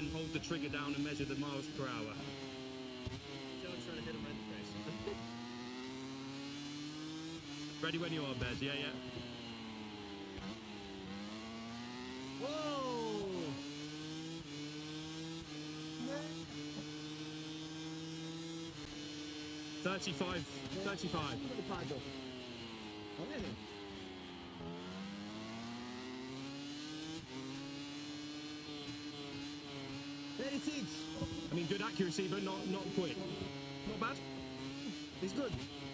and hold the trigger down and measure the miles per hour. Joe's trying to hit him right in the face. Ready when you are, Bez. Yeah, yeah. Whoa! 35. Va bene. I mean, good accuracy, but not quick. Not bad. He's good.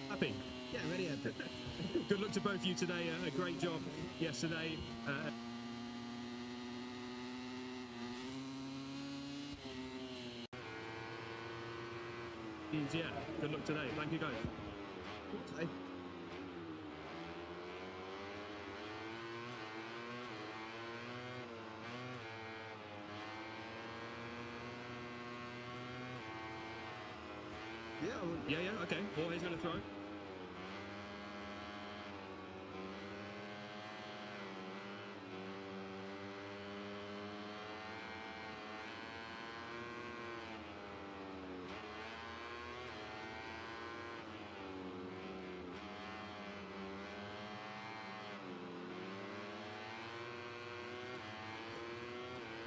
Happy. Yeah, very happy. Good luck to both of you today. A great job yesterday. Yeah, good luck today. Thank you, guys. Okay. Yeah, okay. Jorge's going to throw.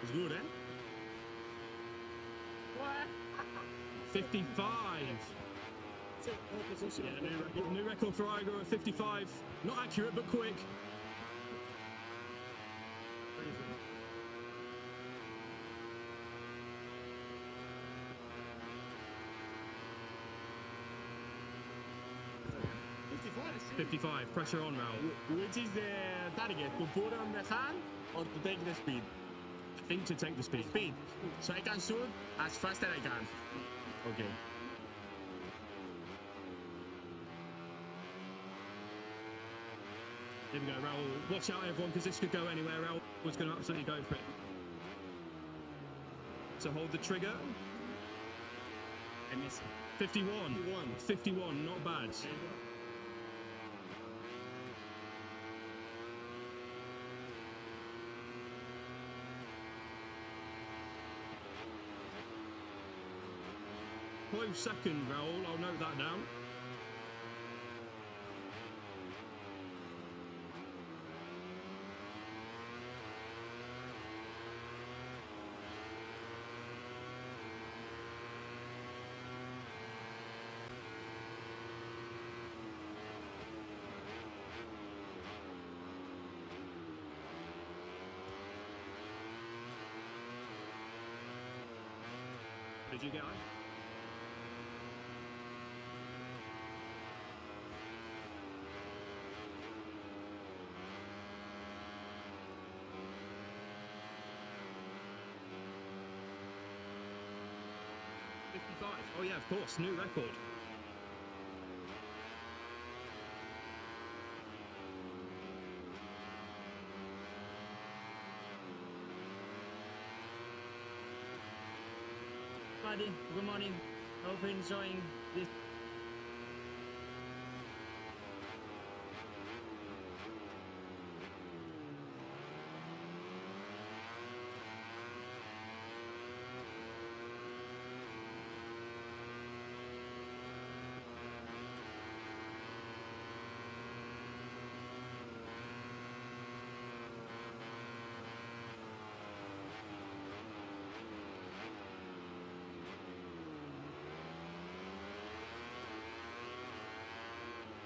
It's good, eh? What? 55. Yeah, new record for Igor at 55. Not accurate, but quick. $55. Pressure on, Raul. Which is the target? To put on the hand or to take the speed? I think to take the speed. Speed. So I can shoot as fast as I can. Okay. Here we go, Raul. Watch out, everyone, because this could go anywhere. Raul was going to absolutely go for it. So hold the trigger. I miss it. 51. 51, not bad. Close second, Raul. I'll note that down. Did you get on? Oh yeah, of course, new record. Buddy, good morning. Hope you're enjoying this.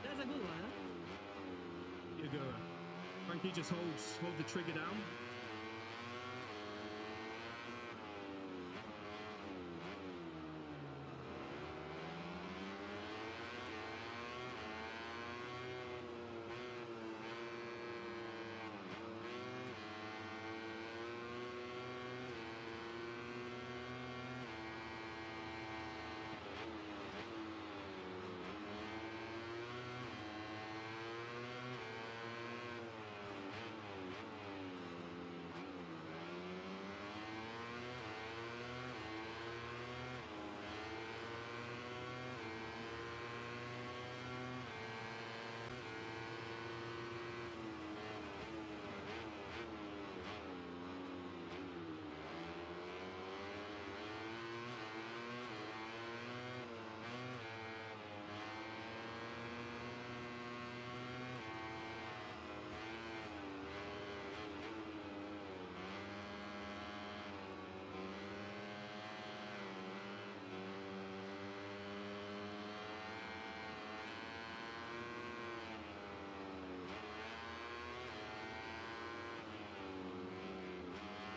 That's a good one, huh? Here you go. Frankie just hold the trigger down.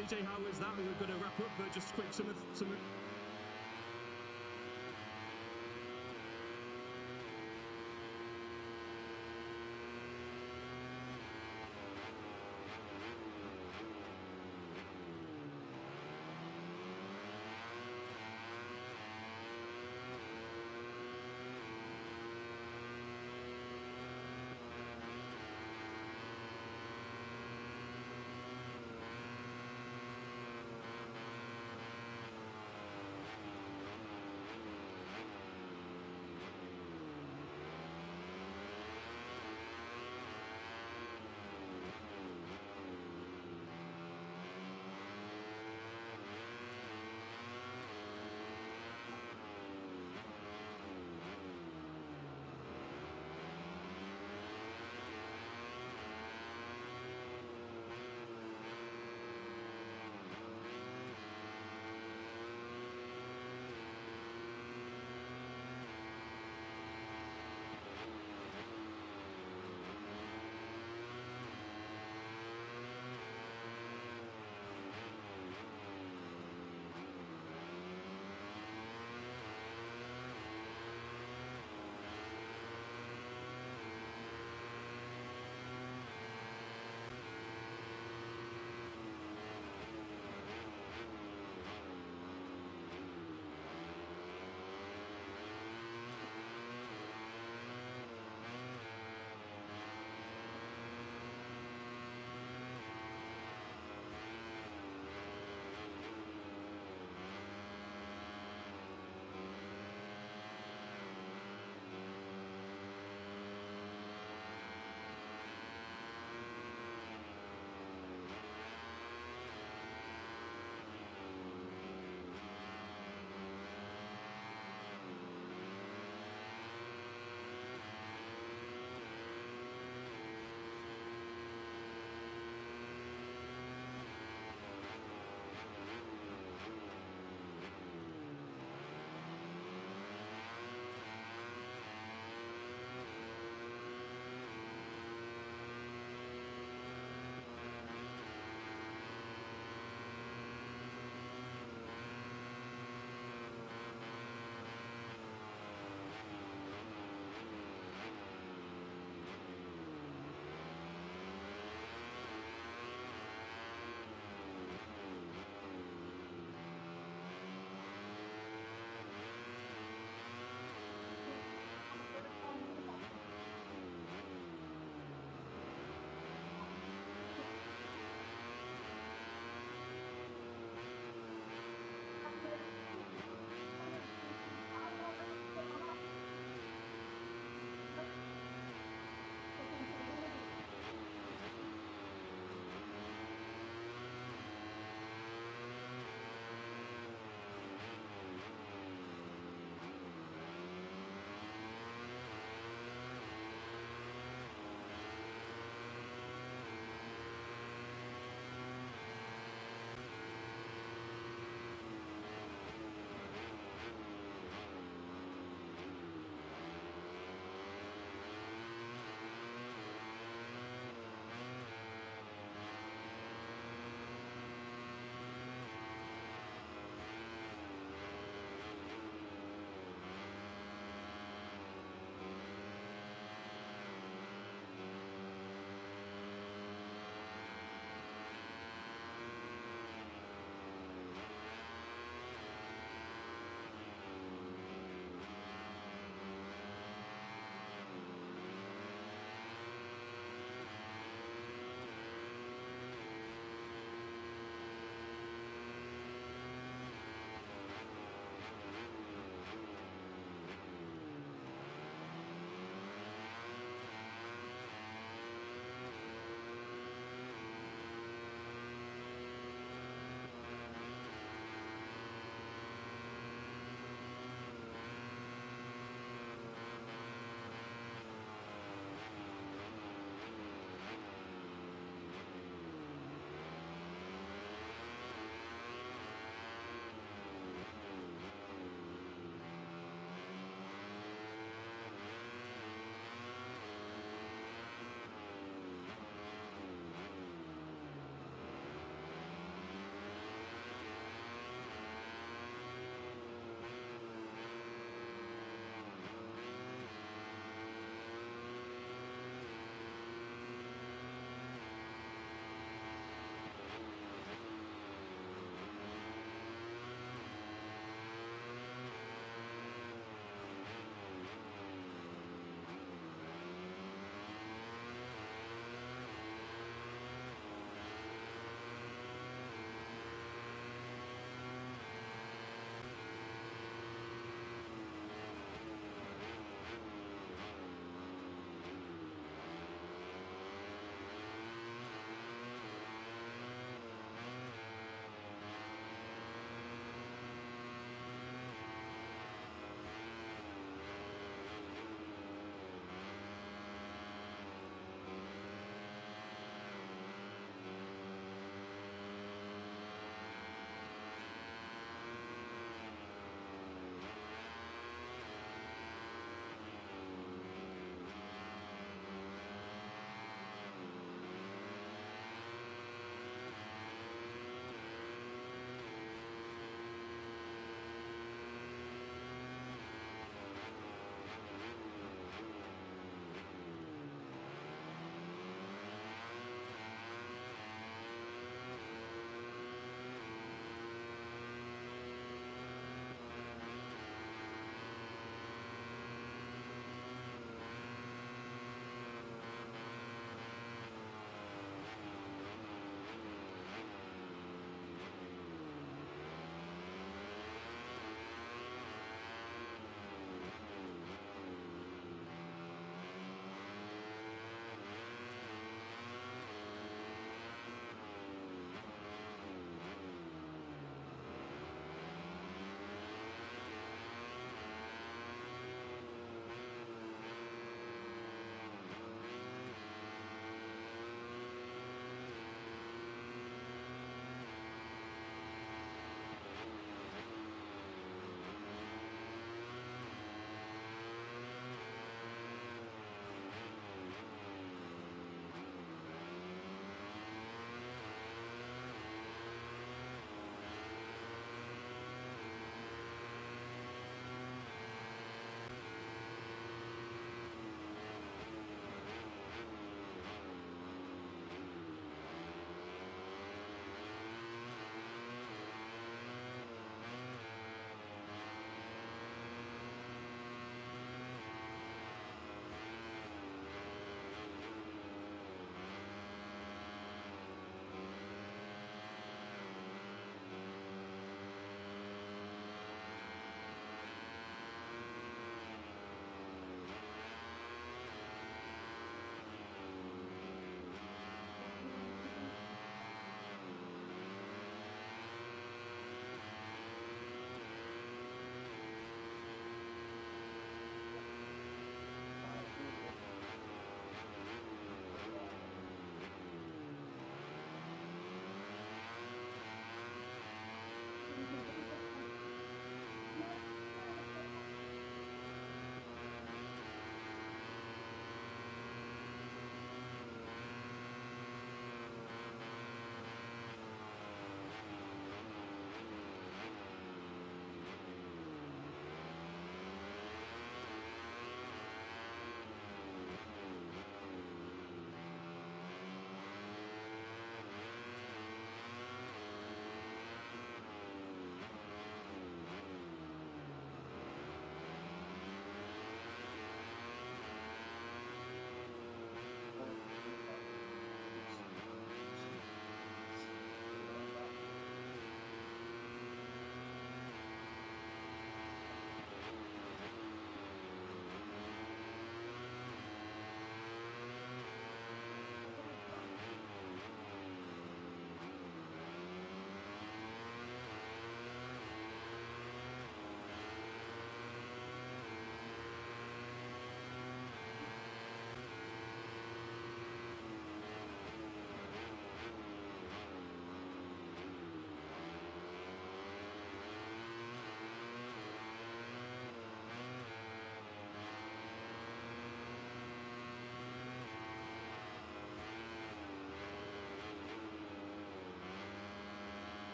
AJ, how was that? We're going to wrap up, but just quick, some of.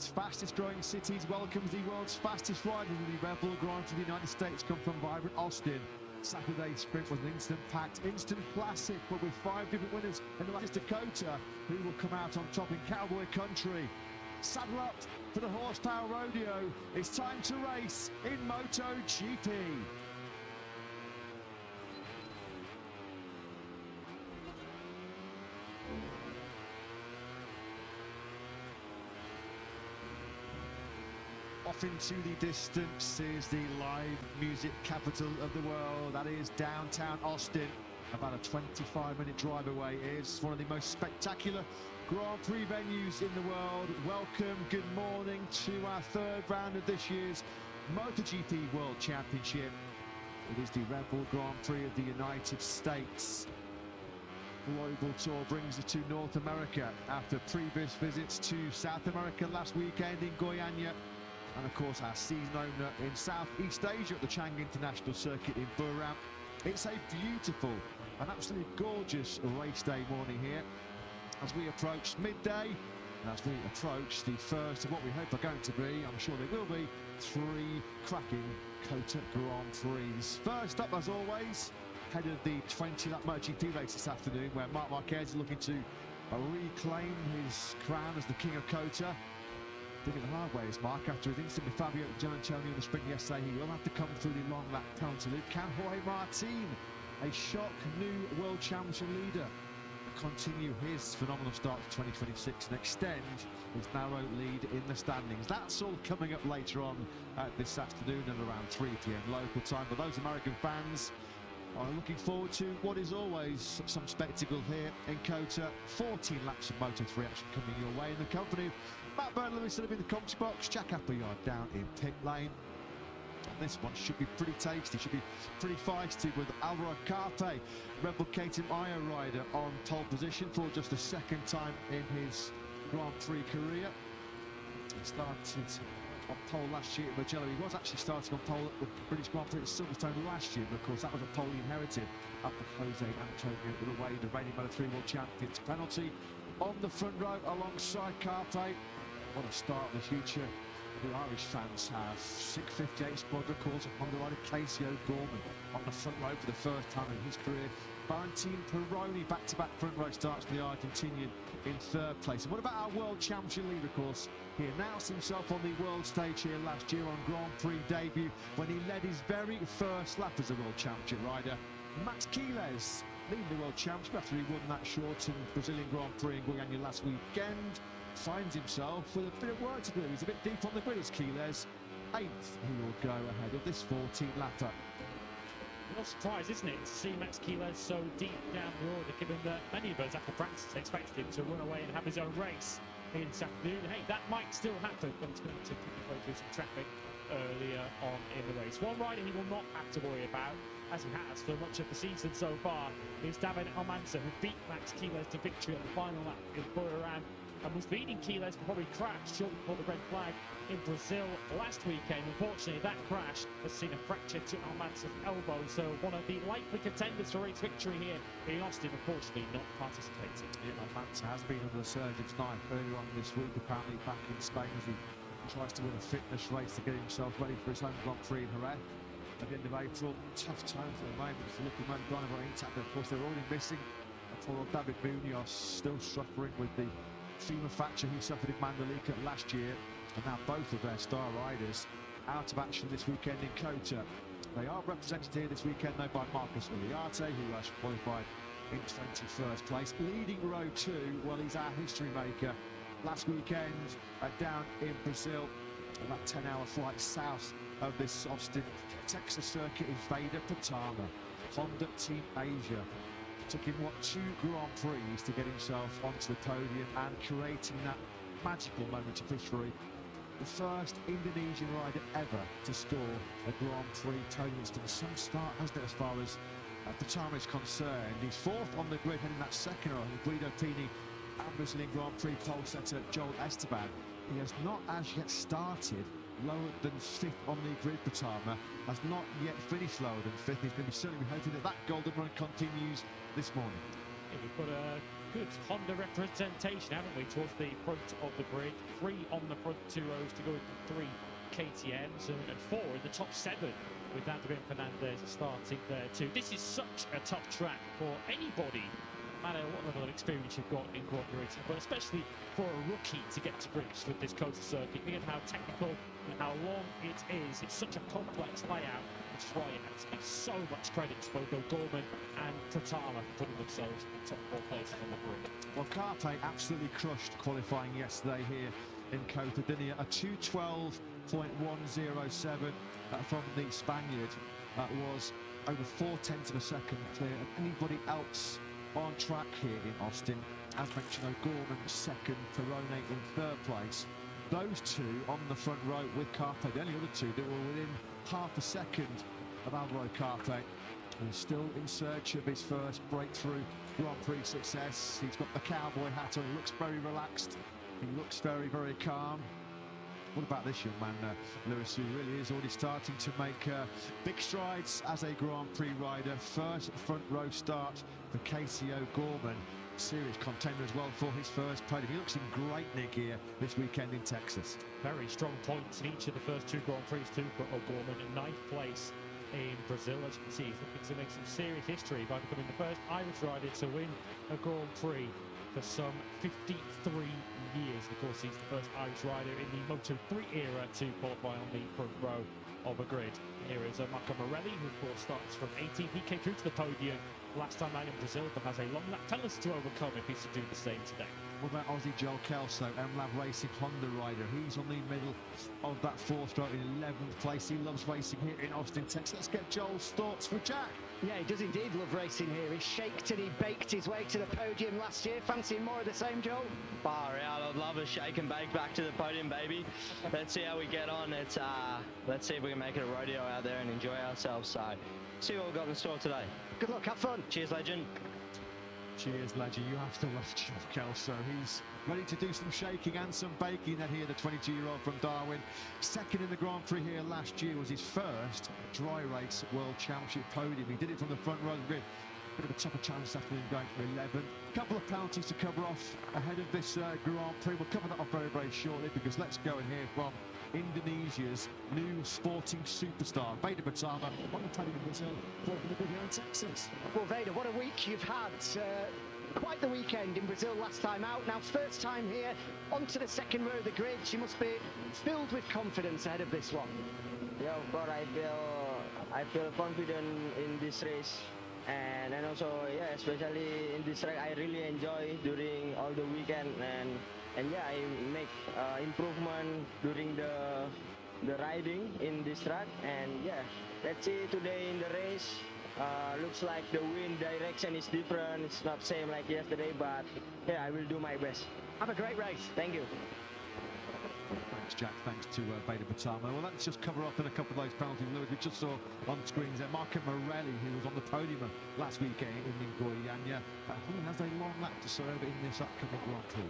Its fastest growing cities welcomes the world's fastest riders in the Red Bull Grand Prix. The United States come from vibrant Austin. Saturday's sprint was an instant-packed, instant classic, but with 5 different winners in the latest Dakota, who will come out on top in cowboy country. Saddle up for the horsepower rodeo. It's time to race in MotoGP. Off into the distance is the live music capital of the world. That is downtown Austin. About a 25-minute drive away. It's one of the most spectacular Grand Prix venues in the world. Welcome, good morning to our third round of this year's MotoGP World Championship. It is the Red Bull Grand Prix of the United States. Global Tour brings us to North America after previous visits to South America last weekend in Goiânia. And of course our season opener in Southeast Asia at the Chang International Circuit in Buram. It's a beautiful and absolutely gorgeous race day morning here as we approach midday and as we approach the first of what we hope are going to be, I'm sure they will be, 3 cracking COTA Grand Prix. First up, as always, head of the 20-lap MotoGP race this afternoon, where Marc Marquez is looking to reclaim his crown as the king of COTA. Did it the hard way, is Mark, after his instant with Fabio Gianantonio in the sprint yesterday. He will have to come through the long lap penalty loop. Can Jorge Martin, a shock new world championship leader, continue his phenomenal start to 2026 and extend his narrow lead in the standings? That's all coming up later on this afternoon at around 3 p.m. local time. But those American fans are looking forward to what is always some spectacle here in COTA. 14 laps of Moto3 action coming your way in the company of Matt Burnley still in the commentary box, Jack Appleyard down in pit lane. And this one should be pretty tasty, should be pretty feisty, with Alvaro Carpe, Red Bull KTM Io rider, on pole position for just the second time in his Grand Prix career. He started on pole last year at Mugello. He was actually starting on pole at the British Grand Prix at Silverstone last year, but of course that was a pole he inherited after Jose Antonio with away the reigning Moto3 World Champions. Penalty on the front row alongside Carpe. What a start of the future. The Irish fans have 658 squad records upon the rider Casey O'Gorman on the front row for the first time in his career. Valentino Peroni back-to-back front row starts for the Argentinian in third place. And what about our World Championship leader, of course? He announced himself on the world stage here last year on Grand Prix debut when he led his very first lap as a World Championship rider. Max Quiles leading the World Championship after he won that shortened Brazilian Grand Prix in Goiânia last weekend. Finds himself with a bit of work to do. He's a bit deep on the grid as Quiles. 8th, he will go ahead of this 14th lapper. No surprise, isn't it, to see Max Quiles so deep down the order, given that many of us after practice expected him to run away and have his own race in this afternoon. Hey, that might still happen, but it's going to quickly go through some traffic earlier on in the race. One rider he will not have to worry about, as he has for much of the season so far, is David Almanza, who beat Max Quiles to victory on the final lap in Buram, and was leading Quiles before he crashed shortly before the red flag in Brazil last weekend. Unfortunately, that crash has seen a fracture to Almanza's elbow, so one of the likely contenders for its victory here in Austin, unfortunately not participating. Yeah, Almanza has been under the surgeon's knife earlier on this week, apparently back in Spain, as he tries to win a fitness race to get himself ready for his home Grand Prix in Jerez at the end of April. Tough times at the moment for looking like Donovan Intact. Of course, they're already missing poor David Munoz, still suffering with the femur fracture he suffered in Mandalika last year, and now both of their star riders out of action this weekend in COTA. They are represented here this weekend though by Marcus Uriarte, who has qualified in 21st place. Leading row 2, well, he's our history maker. Last weekend down in Brazil, about 10-hour flight south of this Austin, Texas circuit, is Vader Patama, Honda Team Asia. Took him, 2 Grand Prix to get himself onto the podium and creating that magical moment of history. The first Indonesian rider ever to score a Grand Prix podium. It's been some start, hasn't it, as far as Patama is concerned. He's 4th on the grid, heading that second row. Guido Pini and Brazilian Grand Prix pole setter Joel Esteban. He has not as yet started lower than 5th on the grid. Patama has not yet finished lower than 5th. He's going to be certainly hoping that that golden run continues this morning. We've got a good Honda representation, haven't we, towards the front of the grid. 3 on the front 2 rows to go with 3 KTMs and 4 in the top 7 with Adrian Fernandez starting there too. This is such a tough track for anybody, no matter what level of experience you've got in Grand Prix racing, but especially for a rookie to get to grips with this COTA circuit, given how technical and how long it is. It's such a complex layout, which is why it has to be so much credit to both Gorman and Pratama for putting themselves in top 4 places on the grid. Well, Carpe absolutely crushed qualifying yesterday here in COTA, didn't he? A 2:12.107 from the Spaniard was over 0.4 of a second clear of anybody else on track here in Austin. As mentioned, O'Gorman second, Perrone in 3rd place. Those 2 on the front row with Carpe, the only other 2 that were within half a second of Alvaro Carpe. He's still in search of his first breakthrough Grand Prix success. He's got the cowboy hat on, he looks very relaxed, he looks very, very calm. What about this young man, Lewis, who really is already starting to make big strides as a Grand Prix rider. First front row start for Casey O'Gorman. Serious contender as well for his first podium. He looks in great nick here this weekend in Texas. Very strong points in each of the first 2 Grand Prix too for O'Gorman. In 9th place in Brazil, as you can see, he's looking to make some serious history by becoming the first Irish rider to win a Grand Prix for some 53 years. Of course, he's the first Irish rider in the Moto3 era to qualify on the front row of a grid. Here is Marco Morelli, who of course starts from 18. He came through to the podium last time out in Brazil, but has a long lap penalty to overcome if he's to do the same today. What about Aussie Joel Kelso, MLab Racing Honda rider? He's on the middle of that 4th row in 11th place. He loves racing here in Austin, Texas. Let's get Joel's thoughts for Jack. Yeah, he does indeed love racing here. He shaked and he baked his way to the podium last year. Fancying more of the same, Joel? Far out. I'd love a shake and bake back to the podium, baby. Let's see how we get on. Let's see if we can make it a rodeo out there and enjoy ourselves. So, see what we've got in store today. Good luck, have fun. Cheers, legend. Cheers, legend. You have to love Joel Kelso. He's ready to do some shaking and some baking. Then here, the 22-year-old from Darwin. Second in the Grand Prix here last year, was his first dry race World Championship podium. He did it from the front row of the grid. Bit of a tougher challenge this afternoon, going for 11. Couple of penalties to cover off ahead of this Grand Prix. We'll cover that off very, very shortly, because let's go and hear from Indonesia's new sporting superstar, Vader Batama, on the podium in Brazil, for the video in Texas. Well, Vader, what a week you've had. Quite the weekend in Brazil last time out. Now, first time here, onto the 2nd row of the grid. You must be filled with confidence ahead of this one. Yeah, of course, I feel confident in this race. And also, yeah, especially in this track, I really enjoy during all the weekend. And yeah, I make improvement during the riding in this track. And yeah, let's see today in the race. Looks like the wind direction is different. It's not same like yesterday, but yeah, I will do my best. Have a great race. Thank you. Thanks, Jack. Thanks to Vader Batama. Well, let's just cover off in a couple of those penalties, Lewis. We just saw on screens there Marco Morelli, who was on the podium last weekend in Goiânia. He has a long lap to serve in this upcoming Grand Prix.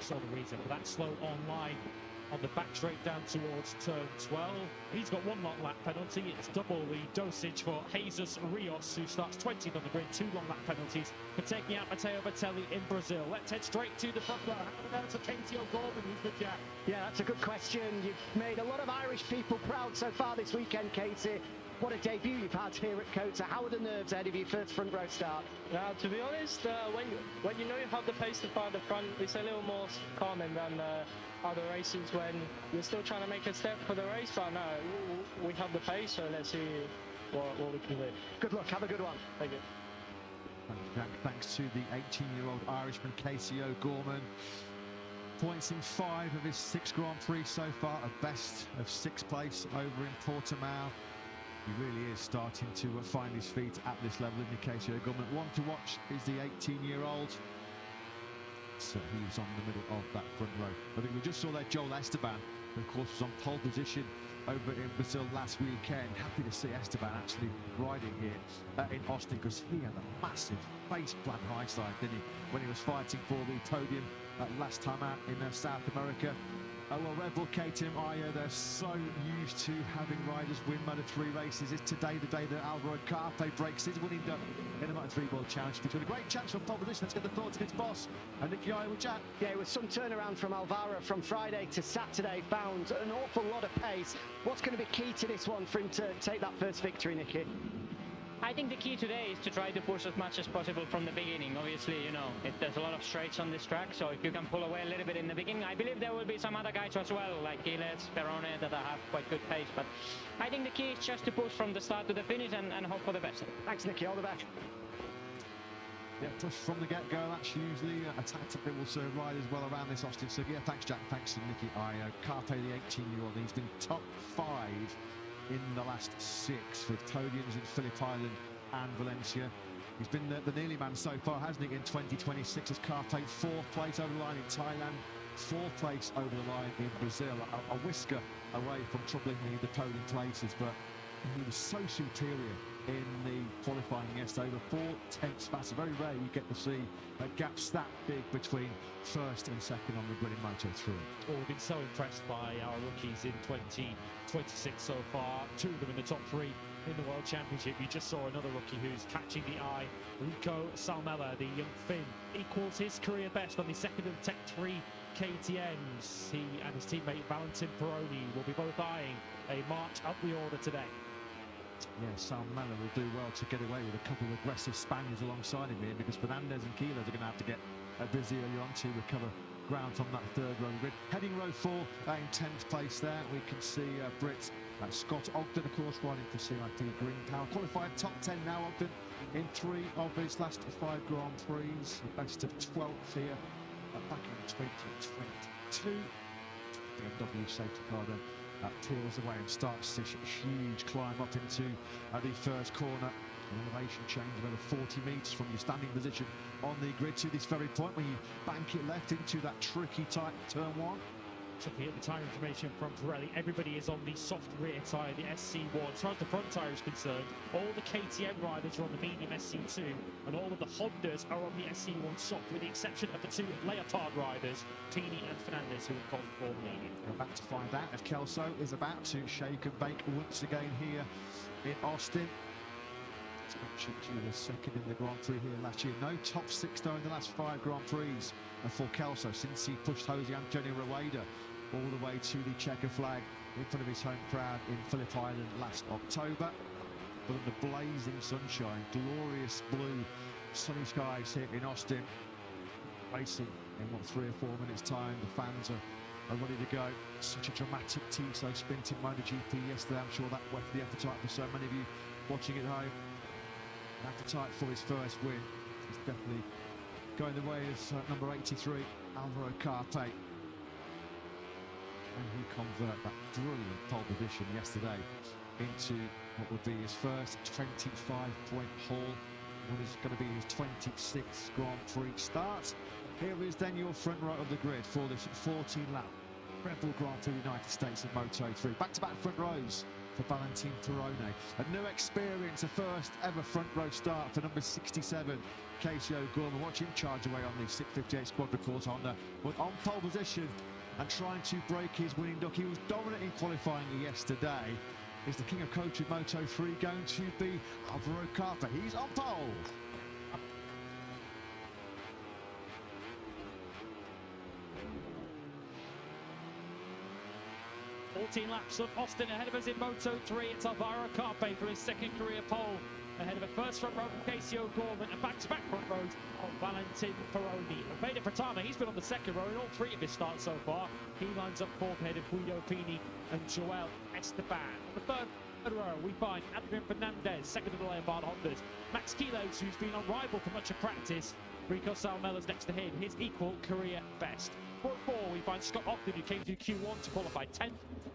Saw the reason for that slow online on the back straight down towards turn 12. He's got 1 long lap penalty. It's double the dosage for Jesus Rios, who starts 20th on the grid. 2 long lap penalties for taking out Matteo Bertelli in Brazil. Let's head straight to the front row. How about Casey O'Gorman, who's the Jack? Yeah, that's a good question. You've made a lot of Irish people proud so far this weekend, Casey. What a debut you've had here at COTA. How are the nerves ahead of your first front row start? Now, to be honest, when you know you have the pace to find the front, it's a little more calming than other races when you're still trying to make a step for the race. But no, we have the pace, so let's see what we can do. Good luck. Have a good one. Thank you. Thanks to the 18-year-old Irishman Casey O'Gorman. Points in 5 of his 6 Grand Prix so far, a best of 6th place over in Portimao. He really is starting to find his feet at this level in Casey O'Gorman. One to watch is the 18-year-old. So he's on the middle of that front row. I think we just saw there Joel Esteban, who of course was on pole position over in Brazil last weekend. Happy to see Esteban actually riding here in Austin, because he had a massive face plant high side, didn't he, when he was fighting for the podium last time out in South America. Well, Red Bull, KTM, they're so used to having riders win Moto3 races. It's today the day that Alvaro Carpe breaks his winning duck in the Moto3 World Challenge. Between a great chance for pole position. Let's get the thoughts of its boss, and Nicky Aya with Jack. Yeah, it was some turnaround from Alvaro from Friday to Saturday. Found an awful lot of pace. What's going to be key to this one for him to take that first victory, Nicky? I think the key today is to try to push as much as possible from the beginning. Obviously, you know, there's a lot of straights on this track, so if you can pull away a little bit in the beginning, I believe there will be some other guys as well, like Gilles, Perrone, that have quite good pace. But I think the key is just to push from the start to the finish and hope for the best. Thanks, Nicky. All the best. Yeah, push from the get-go. That's usually a tactic that will serve riders well around this Austin. So yeah, thanks, Jack. Thanks to Nicky Aya. Carpe, the 18-year-old, he's been top 5 in the last 6 with podiums in Phillip Island and Valencia. He's been the nearly man so far, hasn't he, in 2026 as Carpe, 4th place over the line in Thailand, 4th place over the line in Brazil, a whisker away from troubling the podium places, but he was so superior in the qualifying yesterday, over 4/10 faster. Very rare you get to see gaps that big between first and second on the grid in Moto3. Well, we've been so impressed by our rookies in 2026 so far. 2 of them in the top 3 in the World Championship. You just saw another rookie who's catching the eye. Rico Salmela, the young Finn, equals his career best on the second of Tech 3 KTMs. He and his teammate Valentin Perrone will be both eyeing a march up the order today. Yeah, Salmela will do well to get away with a couple of aggressive Spaniards alongside him here, because Fernandez and Quiles are going to have to get busy early on to recover ground from that 3rd row grid. Heading row 4 in 10th place there, we can see Brit Scott Ogden, of course, riding for CIP Green Power. Qualified top 10 now, Ogden, in 3 of his last 5 Grand Prix. The best of 12th here back in 2022. BMW safety car then peels away and starts this huge climb up into the first corner. An elevation change of over 40 metres from your standing position on the grid to this very point when you bank it left into that tricky tight turn 1. Looking at the tyre information from Pirelli, everybody is on the soft rear tyre, the SC1. As far as the front tyre is concerned, all the KTM riders are on the medium SC2, and all of the Hondas are on the SC1 soft, with the exception of the 2 Leopard riders, Tini and Fernandez, who have gone for medium. We're about to find out if Kelso is about to shake and bake once again here in Austin. It's actually the second in the Grand Prix here last year. No top 6 though in the last 5 Grand Prix for Kelso since he pushed Jose Antonio Rueda all the way to the checker flag in front of his home crowd in Phillip Island last October. But in the blazing sunshine, glorious blue sunny skies here in Austin, racing in what, 3 or 4 minutes time. The fans are ready to go. Such a dramatic Tissot sprint in MotoGP yesterday. I'm sure that whet the appetite for so many of you watching at home. An appetite for his first win. He's definitely going the way of number 83, Alvaro Carpe. And he convert that brilliant pole position yesterday into what would be his first 25-point haul. What is going to be his 26th Grand Prix start. Here is then your front row of the grid for this 14-lap Red Bull Grand Prix United States of Moto3. Back-to-back front rows for Valentin Perrone. A new experience, a first ever front row start for number 67, Casey O'Gorman. Watch him charge away on the 658 quadricourse Honda, but on pole position and trying to break his winning duck. He was dominant in qualifying yesterday. Is the king of coach in Moto3 going to be Alvaro Carpe? He's on pole. 14 laps of Austin ahead of us in Moto3. It's Alvaro Carpe for his 2nd career pole. Ahead of a first front row from Casey O'Gorman and back-to-back front rows of Valentin Perrone. Veda Pratama, he's been on the 2nd row in all 3 of his starts so far. He lines up 4th ahead of Guido Pini and Joel Esteban. On the 3rd row, we find Adrian Fernandez, 2nd of the Leopard Hondas. Max Quiles, who's been unrivaled for much of practice. Rico Salmela's next to him, his equal career best. Row 4, we find Scott Ogden, who came through Q1 to qualify 10th,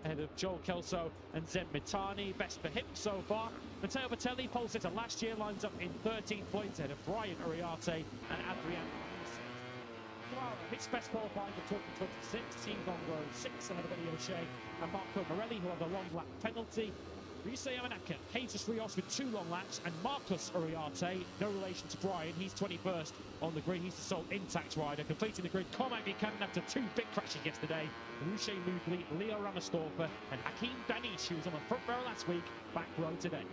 ahead of Joel Kelso and Zem Mitani. Best for him so far. Matteo Bertelli, pole sitter last year, lines up in 13th points ahead of Brian Uriarte and Adrian. His best qualifying for 2026, Team on row 6 ahead of Eddie O'Shea and Marco Morelli, who have a long lap penalty. Ryusei Yamanaka, Jesus Rios with 2 long laps, and Marcus Uriarte, no relation to Brian, he's 21st on the grid. He's the sole intact rider, completing the grid. Cormac Buchanan after 2 big crashes yesterday. Ruche Mugli, Leo Ramastorfer, and Hakeem Danish, who was on the front row last week, back row today.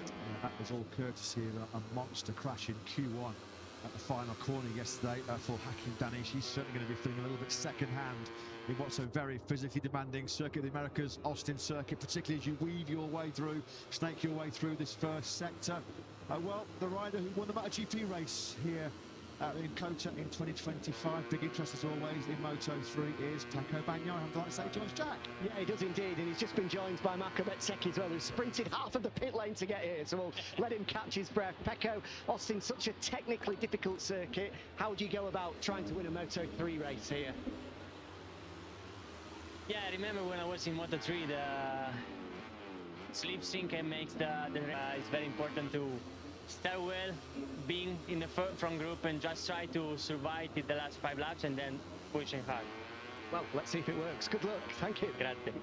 Yeah, that was all courtesy of a monster crash in Q1 at the final corner yesterday for Hakeem Danish. He's certainly going to be feeling a little bit second-hand in what's a very physically demanding Circuit of the Americas, Austin circuit, particularly as you weave your way through, snake your way through this first sector. Well, the rider who won the MotoGP race here in Kota in 2025. Big interest as always in Moto3 is Pecco Bagnaia. I'd like to say joins Jack. Yeah, he does indeed, and he's just been joined by Marco Bezzecchi as well, who sprinted half of the pit lane to get here, so we'll let him catch his breath. Pecco, Austin, such a technically difficult circuit. How would you go about trying to win a Moto3 race here? Yeah, I remember when I was in Moto3, the sleep sync makes it's very important to start well, being in the front group and just try to survive in the last 5 laps and then pushing hard. Well, let's see if it works. Good luck. Thank you. Grazie.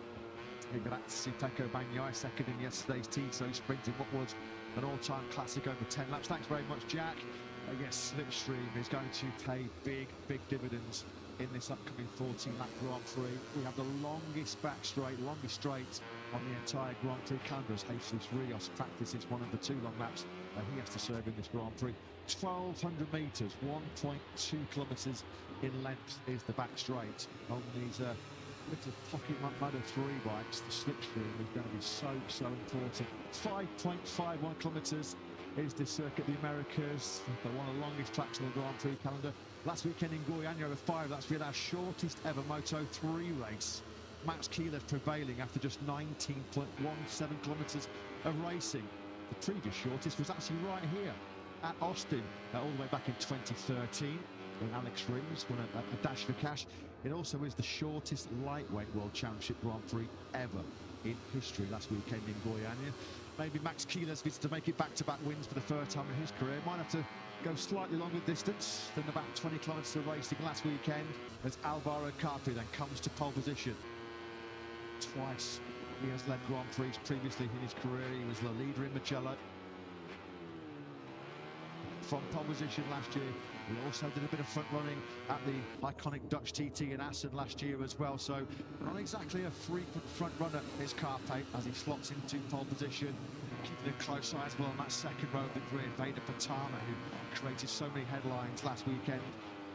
Grazie, Pecco Bagnaia, second in yesterday's Tito sprint in what was an all-time classic over 10 laps. Thanks very much, Jack. Yes, Slipstream is going to pay big dividends in this upcoming 14-lap Grand Prix. We have the longest back straight, longest straight on the entire Grand Prix calendar as Jesus Rios practices one of the 2 long laps he has to serve in this Grand Prix. 1,200 metres, 1.2 kilometres in length is the back straight. On these little pocket Moto3 bikes, the slipstream is going to be so important. 5.51 kilometres is the Circuit of the Americas, one of the longest tracks on the Grand Prix calendar. Last weekend in Goiânia over 5 laps, we had our shortest ever Moto3 race. Max Keeler prevailing after just 19.17 kilometres of racing. The previous shortest was actually right here at Austin, all the way back in 2013 when Alex Rins won a dash for cash. It also is the shortest lightweight World Championship Grand Prix ever in history last weekend in Goiânia. Maybe Max Keeler's needs to make it back-to-back wins for the first time in his career. Might have to go slightly longer distance than about 20 kilometres of racing last weekend as Alvaro Carpi then comes to pole position. Twice he has led Grand Prix previously in his career. He was the leader in Mugello. From pole position last year, he also did a bit of front running at the iconic Dutch TT in Assen last year as well. So not exactly a frequent front runner is Carpe as he slots into pole position. Keeping a close eye as well on that second row of the grid, Vader Patama, who created so many headlines last weekend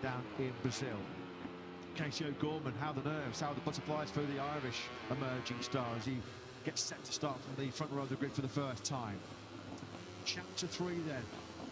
down in Brazil. Casey O'Gorman, how the nerves, how the butterflies for the Irish emerging star as he gets set to start from the front row of the grid for the first time. Chapter 3 then.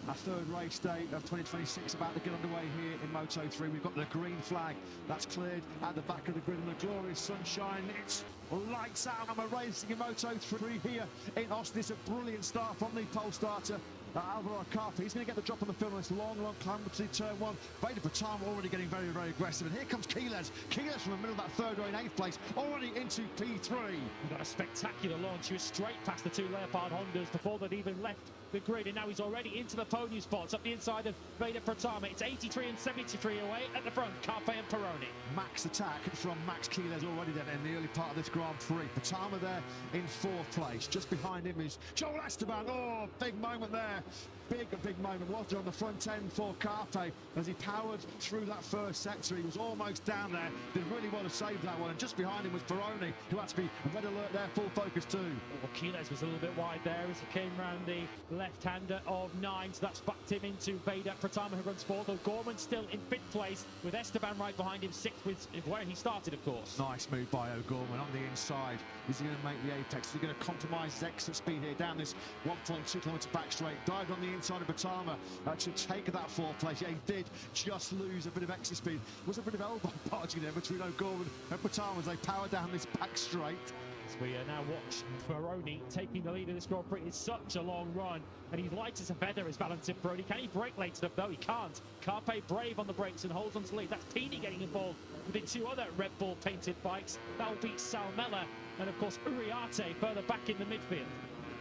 Our third race day of 2026 about to get underway here in Moto3. We've got the green flag that's cleared at the back of the grid and the glorious sunshine. It's lights out and we're racing in Moto3 here in Austin. It's a brilliant start from the pole starter. Alvaro Carpi, he's going to get the drop on the field on this long climb to turn 1. Vader Patama already getting very aggressive. And here comes Quiles. Quiles from the middle of that third row in 8th place, already into P3. He got a spectacular launch. He was straight past the 2 Leopard Hondas before they'd even left the grid, and now he's already into the podium spots up the inside of Vader Patama. It's 83 and 73 away at the front, Carpe and Peroni. Max attack from Max Quiles already then in the early part of this Grand Prix. Patama there in 4th place. Just behind him is Joel Esteban. Oh, big moment there. Big moment was there on the front end for Carpe as he powered through that first sector. He was almost down there, did really well to save that one, and just behind him was Peroni, who had to be red alert there, full focus too. Well, Quiles was a little bit wide there as he came round the left-hander of 9, so that's backed him into Vader Patama, who runs 4th. O'Gorman still in 5th place with Esteban right behind him, 6th, with where he started, of course. Nice move by O'Gorman on the inside. Is he going to make the apex? Is he going to compromise his exit speed here down this 1.2 kilometre back straight? Dived on the inside of Patama to take that 4th place. Yeah, he did just lose a bit of exit speed. There was a bit of elbow parting there between O'Gorman and Patama as they power down this back straight. As we now watch Peroni taking the lead in this Grand Prix. It's such a long run, and he's light as a feather, is Valentin Peroni. Can he brake late enough? No, he can't. Carpe brave on the brakes and holds on to the lead. That's Pini getting involved with the 2 other Red Bull painted bikes. That'll beat Salmela and, of course, Uriarte further back in the midfield.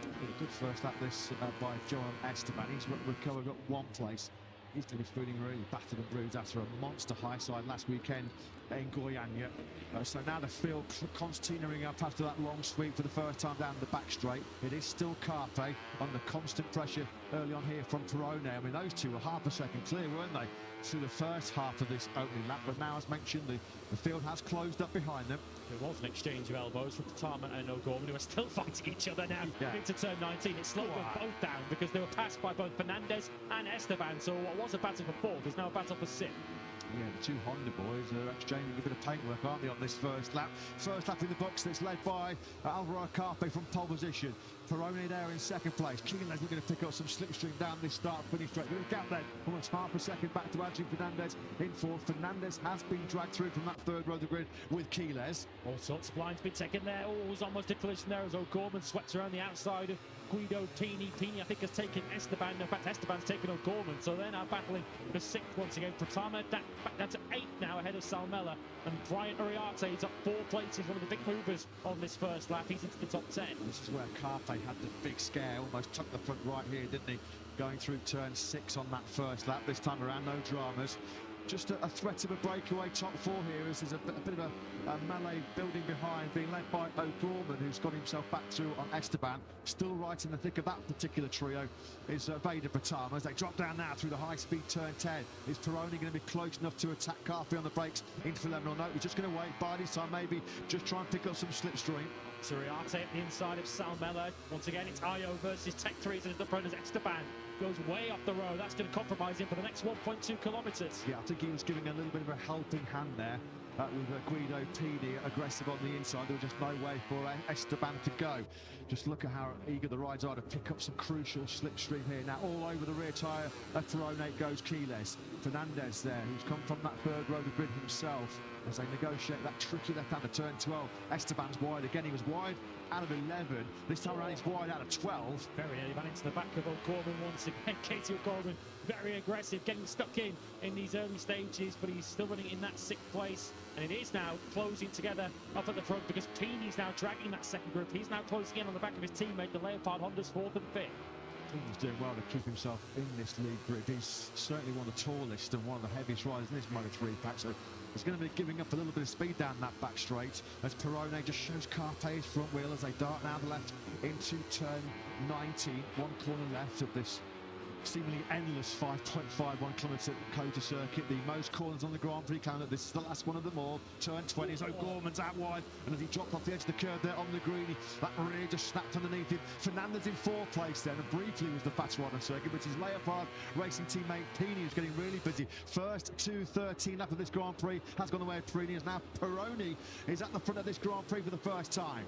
A good first lap this by Joel Esteban. He's recovered up 1 place He's going to be feeling really battered and bruised after a monster high side last weekend in Goiânia. So now the field concertinaing up after that long sweep for the first time down the back straight. It is still Carpe under constant pressure early on here from Perone. I mean, those two were half a second clear, weren't they, through the first half of this opening lap? But now, as mentioned, the field has closed up behind them. There was an exchange of elbows from Patama and O'Gorman, who are still fighting each other now into turn 19. It slowed them both down because they were passed by both Fernandez and Esteban. So what was a battle for fourth is now a battle for sixth. Yeah, the two Honda boys are exchanging a bit of paintwork, aren't they, on this first lap? First lap in the books that's led by Alvaro Carpe from pole position. Perone there in second place. Quiles looking to pick up some slipstream down this start-finish straight. There's a gap then, almost half a second back to Adrian Fernandez in fourth. Fernandez has been dragged through from that third row of the grid with Quiles. All sorts of lines been taken there. Oh, it was almost a collision there as O'Gorman swept around the outside of Guido Pini. Pini, I think, has taken Esteban. In fact, Esteban's taken O'Gorman. So they're now battling for sixth once again. Pratama back down to eighth now ahead of Salmela. And Brian Uriarte is up 4 places, one of the big movers on this first lap. He's into the top 10. This is where Carpe had the big scare, almost took the front right here, didn't he? Going through turn 6 on that first lap. This time around, no dramas. Just a threat of a breakaway top 4 here as there's a bit of a melee building behind, being led by O'Gorman, who's got himself back through on Esteban. Still right in the thick of that particular trio is Vader Patama as they drop down now through the high-speed turn 10. Is Perone going to be close enough to attack Carpe on the brakes into the lemon or no? He's just going to wait by this time, maybe just try and pick up some slipstream. Uriarte at the inside of Salmela. Once again, it's Ayo versus Tech 3s as the front as Esteban goes way off the road. That's going to compromise him for the next 1.2 kilometres. Yeah, I think he was giving a little bit of a helping hand there with Guido Pini aggressive on the inside. There was just no way for Esteban to go. Just look at how eager the riders are to pick up some crucial slipstream here. Now all over the rear tyre of Perone goes Quiles. Fernandez there, who's come from that third row of the grid himself, as they negotiate that tricky left-hander turn 12. Esteban's wide again. He was wide out of 11. This time around he's wide out of 12. Very nearly ran into the back of O'Gorman once again. Katie O'Gorman very aggressive, getting stuck in these early stages, but he's still running in that 6th place. And it is now closing together up at the front because Pini's now dragging that second group. He's now closing in on the back of his teammate, the Leopard Honda's 4th and 5th. He's doing well to keep himself in this lead grid. He's certainly one of the tallest and one of the heaviest riders in this Moto3 pack, so he's going to be giving up a little bit of speed down that back straight as Perone just shows Carpe his front wheel as they dart now the left into turn 19. 1 corner left of this seemingly endless 5.51 kilometre Kota circuit, the most corners on the Grand Prix calendar. This is the last one of them all. Turn 20 as O'Gorman's out wide, and as he dropped off the edge of the curve there on the greenie, that rear just snapped underneath him. Fernandez in 4th place then, and briefly was the fast one on circuit, but his Leopard racing teammate Pini is getting really busy. First 2:13 lap of this Grand Prix has gone the way of Pini, as now Perone is at the front of this Grand Prix for the first time.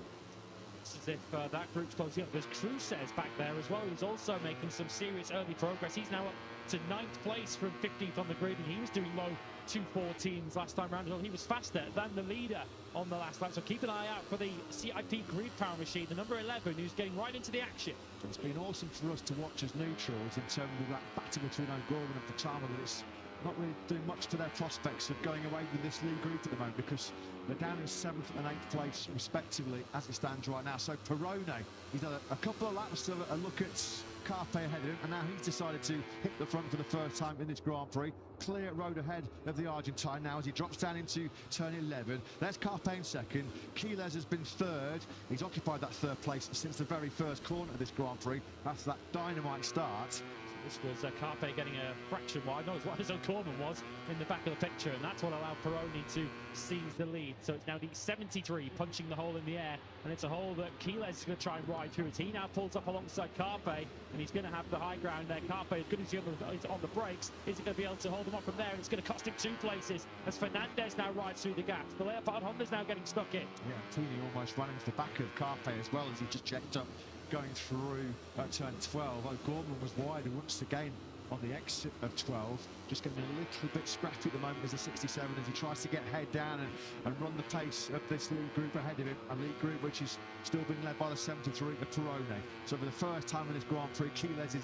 As if that group's closing up. There's Cruces back there as well, who's also making some serious early progress. He's now up to 9th place from 15th on the grid, and he was doing low 2:14s last time round. Well, he was faster than the leader on the last lap, so keep an eye out for the CIP grid power machine, the number 11, who's getting right into the action. It's been awesome for us to watch as neutrals in terms of that battle between O'Gorman and Patama, but it's not really doing much for their prospects of going away with this lead group at the moment, because they're down in 7th and 8th place respectively as it stands right now. So Perone, he's done a couple of laps to a look at Carpe ahead of him, and now he's decided to hit the front for the first time in this Grand Prix. Clear road ahead of the Argentine now as he drops down into turn 11. There's Carpe in 2nd. Quiles has been 3rd. He's occupied that 3rd place since the very first corner of this Grand Prix after that dynamite start. This was Carpe getting a fraction wide, not as wide as O'Gorman was in the back of the picture, and that's what allowed Perone to seize the lead. So it's now the 73 punching the hole in the air, and it's a hole that Quiles is going to try and ride through. As he now pulls up alongside Carpe, and he's going to have the high ground there. Carpe, as good as he is on the brakes, is he going to be able to hold him up from there? And it's going to cost him 2 places as Fernandez now rides through the gaps. The Leopard Honda's now getting stuck in. Yeah, Pini almost running to the back of Carpe as well as he just checked up going through turn 12. O'Gorman was wide and once again on the exit of 12, just getting a little bit scrappy at the moment as a 67 as he tries to get head down and run the pace of this lead group ahead of him, a lead group which is still being led by the 73 of Perone. So for the first time in this Grand Prix, Quiles is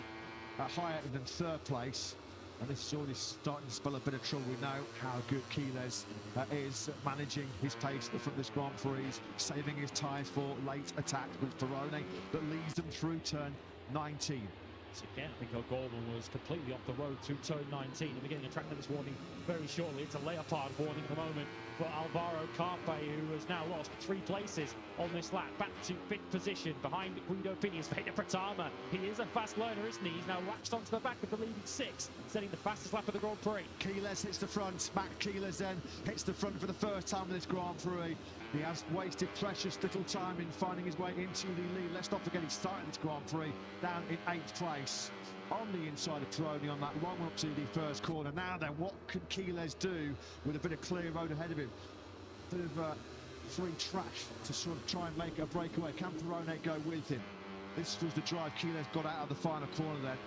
higher than 3rd place, and this is already starting to spell a bit of trouble. We know how good Quiles is managing his pace at the front of this Grand Prix, saving his tyres for late attacks, with Perone that leads them through turn 19. once again. I think O'Gorman was completely off the road through turn 19. And we're getting a track limits warning very shortly. It's a leopard warning at the moment for Alvaro Carpe, who has now lost 3 places on this lap. Back to 5th position behind Guido Pini's Veda Pratama. He is a fast learner, isn't he? He's now latched onto the back of the leading 6, setting the fastest lap of the Grand Prix. Keyless hits the front. Matt Keyless then hits the front for the first time in this Grand Prix. He has wasted precious little time in finding his way into the lead. Let's not forget he started this Grand Prix down in 8th place on the inside of Pironi on that long up to the first corner. Now then, what can Keyless do with a bit of clear road ahead of him? Bit of free track to sort of try and make a breakaway. Can Pironi go with him? This was the drive Keyless got out of the final corner then.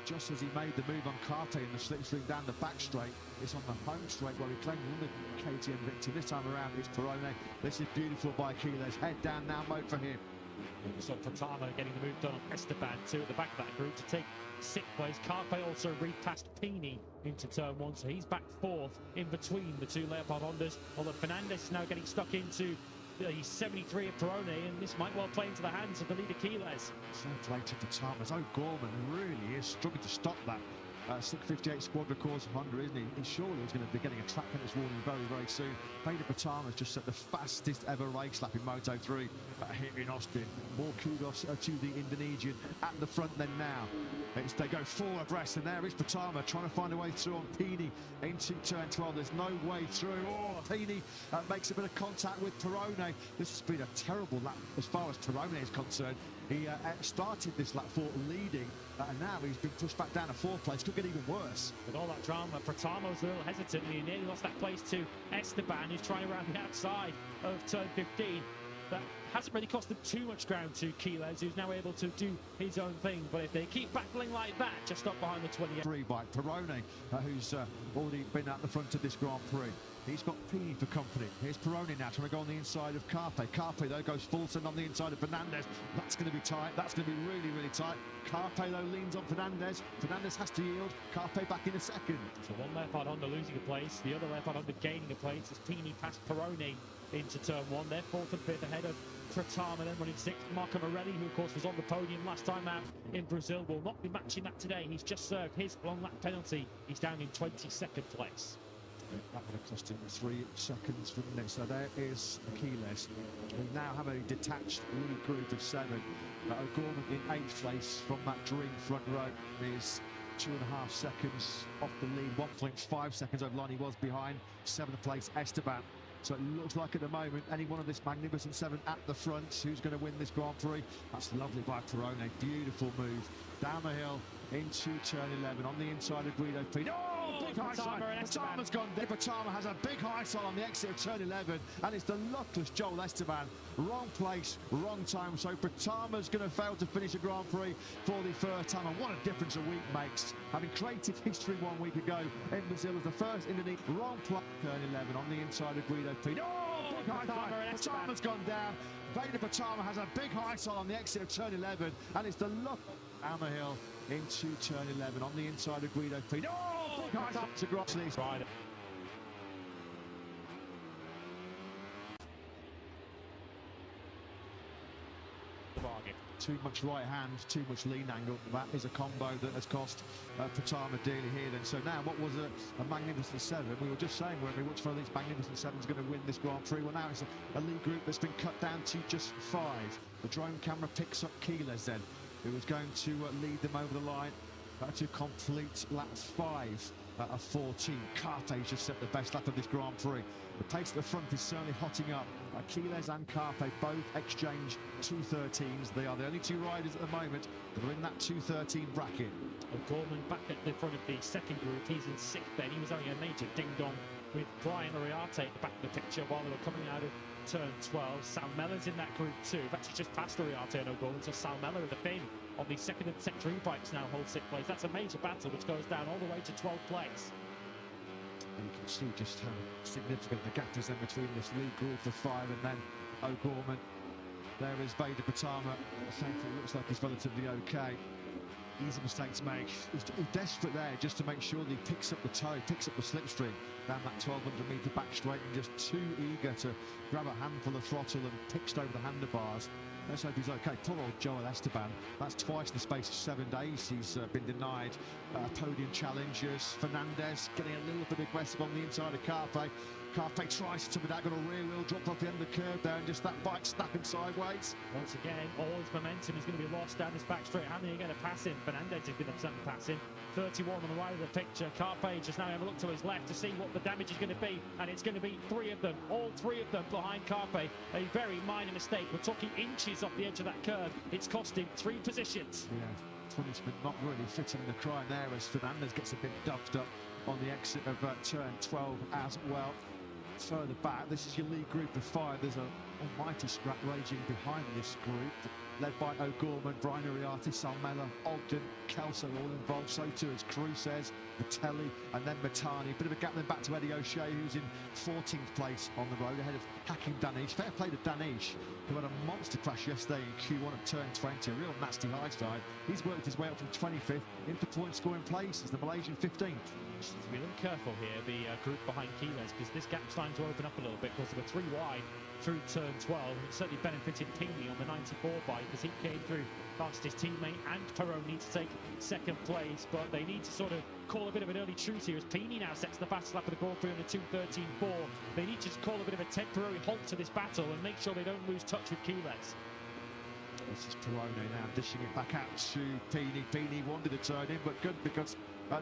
Just as he made the move on Carpe in the slipstream down the back straight, it's on the home straight where he claimed the KTM victory. This time around it's Pironi. This is beautiful by Keyless. Head down now mode for him. So Pratama getting the move done on Esteban too at the back of that group to take 6th place. Carpe also repassed Pini into turn 1, so he's back 4th in between the 2 Leopard Hondas. Although Fernandez is now getting stuck into the 73 of Pironi, and this might well play into the hands of the leader Keyless. So late to Pratama. O'Gorman really is struggling to stop that. 658 squadron course Honda, isn't he? He surely is going to be getting a track limits warning very, very soon. Veda Pratama has just set the fastest ever race lap in Moto3 here in Austin. More kudos to the Indonesian at the front then now. They go 4 abreast, and there is Pratama trying to find a way through on Pini into turn 12. There's no way through. Oh, Pini makes a bit of contact with Pironi. This has been a terrible lap as far as Pironi is concerned. He started this lap 4 leading, and now he's been pushed back down to 4th place. Could get even worse. With all that drama, Pratama was a little hesitant, and he nearly lost that place to Esteban, who's trying around the outside of turn 15. That hasn't really cost them too much ground to Keyless, who's now able to do his own thing. But if they keep battling like that, just up behind the 28. 3 by Pironi, who's already been at the front of this Grand Prix. He's got Pini for company. Here's Pironi now trying to go on the inside of Carpe. Carpe, though, goes full send on the inside of Fernandez. That's going to be tight. That's going to be really, really tight. Carpe, though, leans on Fernandez. Fernandez has to yield. Carpe back in a second. So one Leopard Honda losing a place. The other Leopard Honda gaining a place as Pini passed Pironi into turn 1. They're 4th and 5th ahead of Pratama, then running 6th. Marco Morelli, who, of course, was on the podium last time out in Brazil, will not be matching that today. He's just served his long lap penalty. He's down in 22nd place. That would have cost him 3 seconds, wouldn't it? So there is Keyless. We now have a detached lead group of 7. O'Gorman in 8th place from that dream front row is 2.5 seconds off the lead, 1.5 seconds over line. He was behind. 7th place, Esteban. So it looks like at the moment, any one of this magnificent 7 at the front, who's going to win this Grand Prix? That's lovely by Pironi. Beautiful move. Down the hill into turn 11 on the inside of Guido Pini. Oh, big high side. Pratama's gone dead. Pratama has a big high side on the exit of turn 11, and it's the luckless Joel Esteban. Wrong place, wrong time. So Pratama's going to fail to finish a Grand Prix for the first time, and what a difference a week makes. Having created history 1 week ago in Brazil as the first Indonesian. Wrong place. Turn 11 on the inside of Guido Pini. Oh, big high side. Pratama's gone down. Veda Pratama has a big high side on the exit of turn 11, and it's the luck down the hill into turn 11 on the inside of Guido Pini. Oh, big high side to Grossley's rider. Too much right hand, too much lean angle. That is a combo that has cost Pratama dearly here then. So now, what was a magnificent 7? We were just saying, weren't we, which one of these magnificent 7s going to win this Grand Prix? Well, now it's a lead group that's been cut down to just 5. The drone camera picks up Keyless then, who was going to lead them over the line to complete lap 5 of 14. Carpe's just set the best lap of this Grand Prix. The pace at the front is certainly hotting up. Keyless and Carpe both exchange 213s. They are the only 2 riders at the moment that are in that 213 bracket. O'Gorman back at the front of the second group. He's in 6th then. He was having a major ding-dong with Brian Ariarte at the back of the picture while they were coming out of turn 12. Sal Mellor's in that group too. We've actually just passed Ariarte and O'Gorman, so Sal Mellor at the fin on the 2nd and Sector bikes now hold 6th place. That's a major battle which goes down all the way to 12th place. And you can see just how significant the gap is then between this lead group of 5 and then O'Gorman. There is Veda Pratama. Thankfully, looks like he's relatively okay. Easy mistake to make. He's desperate there just to make sure that he picks up the toe, picks up the slipstream down that 1200-metre back straight, and just too eager to grab a handful of throttle and pitched over the handlebars. Let's hope he's okay. Poor old Joel Esteban. That's twice in the space of 7 days. He's been denied podium challenges. Fernandez getting a little bit aggressive on the inside of Carpe. Carpe tries to that, got a rear wheel, dropped off the end of the curve there, and just that bike snapping sideways. Once again, all his momentum is going to be lost down this back straight. How many are going to pass him? Fernandez has been upset and passing. 31 on the right of the picture. Carpe just now have a look to his left to see what the damage is going to be, and it's going to be 3 of them, all 3 of them behind Carpe. A very minor mistake. We're talking inches off the edge of that curve. It's cost him 3 positions. Yeah, punishment not really fitting the crime there as Fernandez gets a bit duffed up on the exit of turn 12 as well. Further back, this is your lead group of 5. There's an almighty scrap raging behind this group, led by O'Gorman, Brian Uriarte, Salmela, Ogden, Kelso all involved, so too as Cruces, Vitelli, and then Matani. Bit of a gap then back to Eddie O'Shea, who's in 14th place on the road, ahead of Hakim Danish. Fair play to Danish, who had a monster crash yesterday in Q1 of turn 20, a real nasty high side. He's worked his way up from 25th into point scoring places, the Malaysian 15th. Just to be a little careful here, the group behind Quiles, because this gap's starting to open up a little bit, because they were 3 wide through turn 12. It certainly benefited Pini on the 94 bike, because he came through past his teammate and Peroni to take 2nd place, but they need to sort of call a bit of an early truce here as Pini now sets the fastest lap of the Grand Prix on the 2:13.4. They need to just call a bit of a temporary halt to this battle and make sure they don't lose touch with Quiles. This is Peroni now dishing it back out to Pini. Pini wanted to turn in, but good because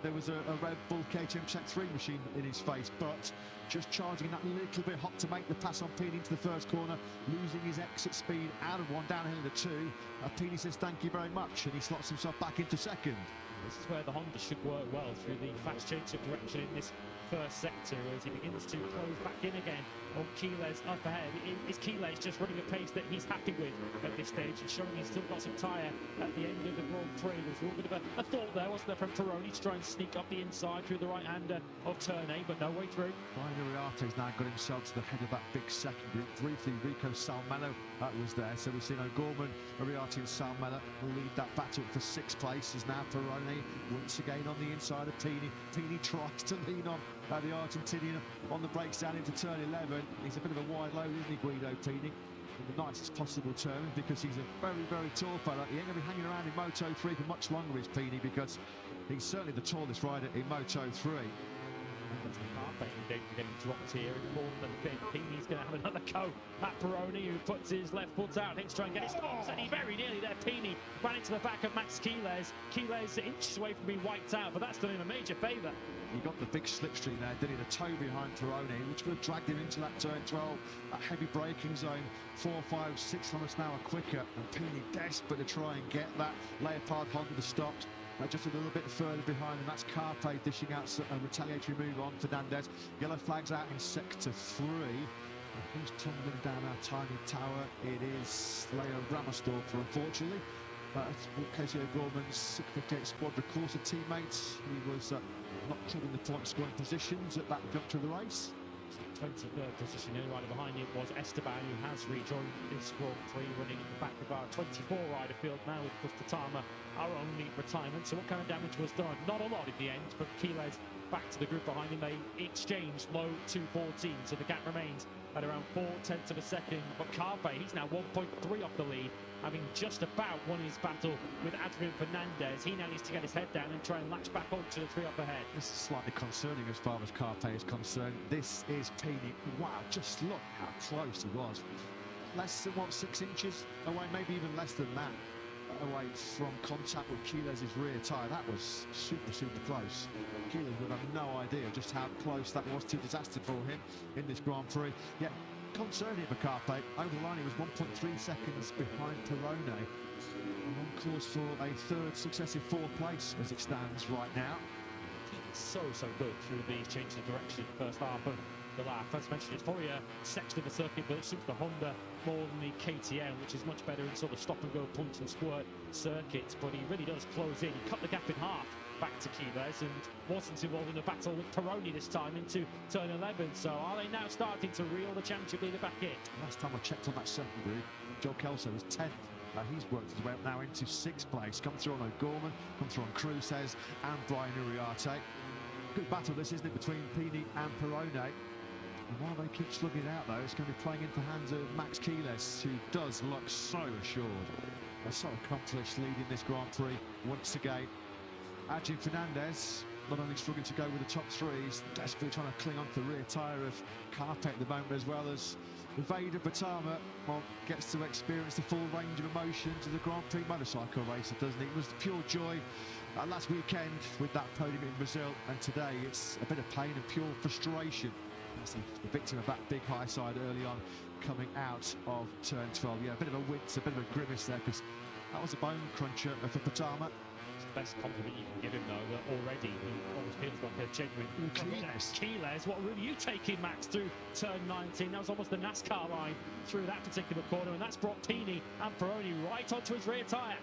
there was a Red Bull KTM Check 3 machine in his face, but just charging that little bit hot to make the pass on Pini into the first corner, losing his exit speed out of 1, down into 2. Pini says thank you very much, and he slots himself back into 2nd. This is where the Honda should work well through the fast change of direction in this first sector as he begins to close back in again on Quiles up ahead. Is Quiles just running a pace that he's happy with at this stage and showing he's still got some tyre at the end of the Grand Prix? There's a little bit of a thought there, wasn't there, from Peroni to try and sneak up the inside through the right-hander of turn 8, but no way through. Brian Uriarte's now got himself to the head of that big second group. Briefly, Rico Salmelo was there, so we've seen O'Gorman, Uriarte and Salmelo lead that battle for 6th place. Is now Peroni once again on the inside of Pini. Pini tries to lean on the Argentinian on the brakes down into turn 11. He's a bit of a wide load, isn't he, Guido Pini? In the nicest possible terms, because he's a very, very tall fella. He ain't going to be hanging around in Moto3 for much longer, is Pini, because he's certainly the tallest rider in Moto3. Getting dropped here in 4th and 5th. Pini's going to have another go at Peroni, who puts his left foot out. He's trying to get his stops, and he very nearly there. Pini ran into the back of Max Quiles. Quiles inches away from being wiped out, but that's done him a major favour. He got the big slipstream there, did he? The toe behind Peroni, which would have dragged him into that turn 12, that heavy braking zone, 4, 5, 6 kilometres an hour quicker. And Pini desperate to try and get that Leopard Honda stopped. Just a little bit further behind, and that's Carpe dishing out a retaliatory move on Fernandez. Yellow flags out in sector 3. And who's tumbling down our tiny tower? It is Leo Ramasdorfer, unfortunately. Casey O'Gorman's 658 Squadra Corsa teammates. He was not covering the point scoring positions at that juncture of the race. 23rd position, the only rider behind him was Esteban, who has rejoined this Grand Prix, running at the back of our 24 rider field now with Gustatama, our only retirement. So what kind of damage was done? Not a lot in the end, but Quiles back to the group behind him. They exchanged low 2:14, so the gap remains at around 0.4 of a second. But Carpe, he's now 1.3 off the lead, having just about won his battle with Adrian Fernandez. He now needs to get his head down and try and latch back onto the 3 up ahead. This is slightly concerning as far as Carpe is concerned. This is Pini. Wow, just look how close he was. Less than 6 inches away, maybe even less than that, away from contact with Quiles' rear tyre. That was super, super close. Quiles would have no idea just how close that was to disaster for him in this Grand Prix. Yet, concerning for Carpe, over the line he was 1.3 seconds behind Peroni, and on course for a 3rd successive 4th place as it stands right now. He's so good through the change of direction first half of the lap. As mentioned, it's probably a section of the circuit that suits the Honda more than the KTM, which is much better in sort of stop and go, punch and squirt circuits, but he really does close in. He cut the gap in half back to Quiles and wasn't involved in a battle with Peroni this time into turn 11. So are they now starting to reel the championship leader back in? Last time I checked on that second group, Joe Kelso was 10th. He's worked his way up now into 6th place. Come through on O'Gorman, come through on Cruces and Brian Uriarte. Good battle this, isn't it, between Pini and Peroni. And while they keep slugging it out, though, it's going to be playing into the hands of Max Keyless, who does look so assured and so accomplished, leading this Grand Prix once again. Adrian Fernandez not only struggling to go with the top three, he's desperately trying to cling on to the rear tyre of Carpe at the moment, as well as Vader Batama, well, gets to experience the full range of emotions of the Grand Prix motorcycle racer, doesn't he? It was pure joy last weekend with that podium in Brazil, and today it's a bit of pain and pure frustration. That's the victim of that big high side early on, coming out of turn 12. Yeah, a bit of a wince, a bit of a grimace there, because that was a bone cruncher for Batama. It's the best compliment you can give him, though, that already he almost feels like a genuine Keyless. What route are you taking, Max, through turn 19? That was almost the NASCAR line through that particular corner, and that's brought Pini and Peroni right onto his rear tyre.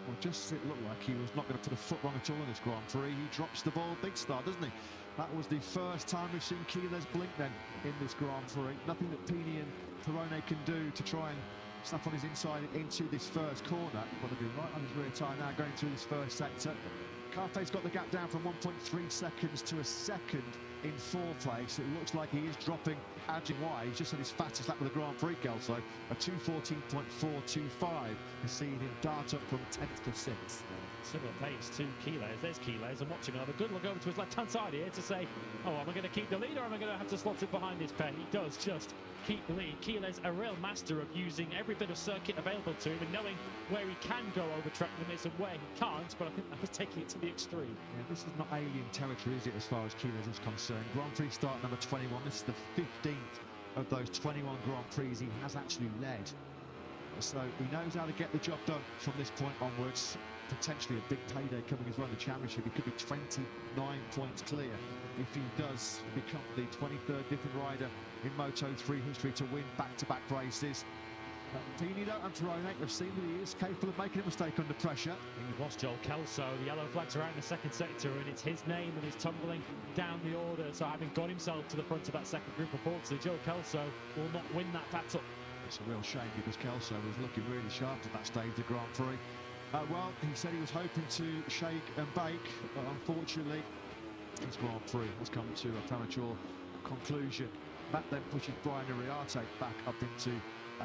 Well, just it looked like he was not going to put a foot wrong at all in this Grand Prix. He drops the ball big start, doesn't he? That was the first time we've seen Keyless blink then in this Grand Prix. Nothing that Pini and Peroni can do to try and snap on his inside into this first corner. What they're doing right on his rear tyre now, going through this first sector. Carpe's got the gap down from 1.3 seconds to a second in fourth place. It looks like he is dropping Adrian wide. He's just had his fastest lap of the Grand Prix, Kelso, a 2:14.425, and seeing him dart up from 10th to 6th. Similar pace to Keyless. There's Keyless. I'm watching another good look over to his left-hand side here to say, oh, am I going to keep the lead or am I going to have to slot it behind this pair? He does just keep the lead. Keyless, a real master of using every bit of circuit available to him and knowing where he can go over track limits and where he can't, but I think that was taking it to the extreme. Yeah, this is not alien territory, is it, as far as Keyless is concerned? Grand Prix start number 21. This is the 15th of those 21 Grand Prix he has actually led. So he knows how to get the job done from this point onwards. Potentially a big payday coming as well in the championship. He could be 29 points clear if he does become the 23rd different rider in Moto3 history to win back-to-back races. Pini and Peroni have seen that he is capable of making a mistake under pressure. He was Joel Kelso. The yellow flags are out in the second sector, and it's his name and he's tumbling down the order. So having got himself to the front of that second group, unfortunately, Joel Kelso will not win that battle. It's a real shame because Kelso was looking really sharp at that stage of the Grand Prix. Well, he said he was hoping to shake and bake, but unfortunately, his Grand Prix has come to a premature conclusion. That then pushes Brian Iriarte back up into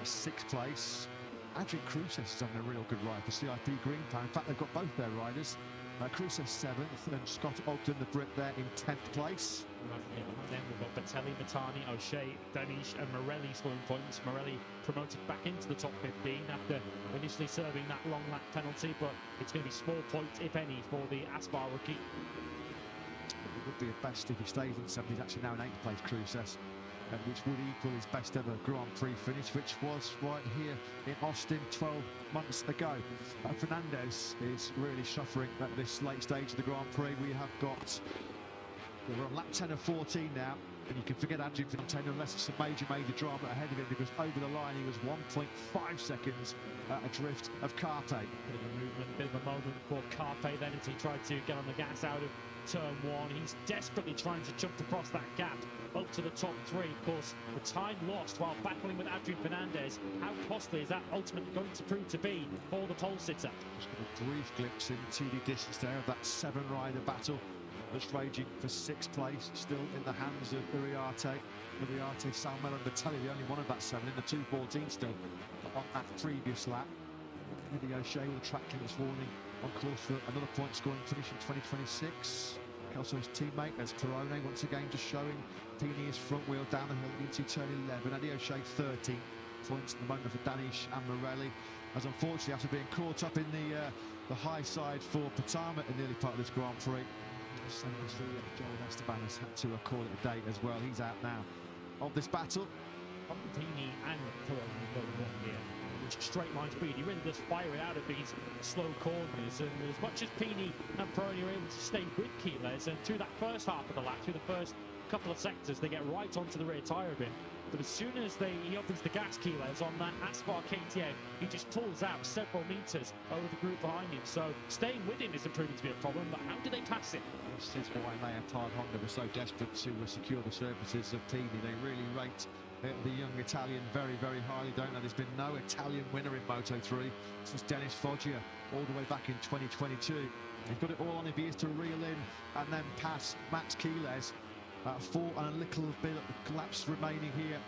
6th place. Adrian Cruces is having a real good ride for CIP Green Power. In fact, they've got both their riders. Cruces 7th and Scott Ogden, the Brit, there in 10th place. Then we've got Batelli, Matani, O'Shea, Danish and Morelli scoring points. Morelli promoted back into the top 15 after initially serving that long lap penalty, but it's going to be small points, if any, for the Aspar rookie. It would be a best if he stays in 7th. He's actually now in 8th place, Cruces, which would equal his best ever Grand Prix finish, which was right here in Austin 12 months ago. Fernandez is really suffering at this late stage of the Grand Prix. We're on lap 10 of 14 now, and you can forget Adrian Fernandez unless it's a major drama ahead of him, because over the line he was 1.5 seconds adrift of Carpe. Bit of a movement, bit of a moment for Carpe then as he tried to get on the gas out of turn 1. He's desperately trying to jump across that gap up to the top 3. Of course, the time lost while battling with Adrian Fernandez, how costly is that ultimately going to prove to be for the pole sitter? Just got a brief glimpse into the distance there of that 7-rider battle that's raging for 6th place, still in the hands of Iriarte, Salmon and Batelli, the only one of that 7 in the 2:14 still on that previous lap. Eddie O'Shea with a track limits warning on course for another point scoring finish in 2026. Kelso's teammate as Peroni once again just showing Pini his front wheel down the hill into turn 11. Eddie O'Shea 13 points at the moment for Danish and Morelli, as unfortunately after being caught up in the high side for Batama in the early part of this Grand Prix, Joel Esteban has had to call it a day as well. He's out now of this battle. Pini and Peroni going wrong here. Straight line speed, he really does fire it out of these slow corners, and as much as Pini and Peroni are able to stay with Keyless, and through that first half of the lap, through the first couple of sectors, they get right onto the rear tyre bin. But as soon as he opens the gas, Keyless, on that Aspar KTM, he just pulls out several metres over the group behind him. So staying with him isn't proving to be a problem, but how do they pass it? This is why Leopard Honda were so desperate to secure the services of Pini. They really rate the young Italian very, very highly, don't they? There's been no Italian winner in Moto3 since Dennis Foggia all the way back in 2022. He's got it all on if he is to reel in and then pass Max Keyless 4 and a little bit of laps remaining here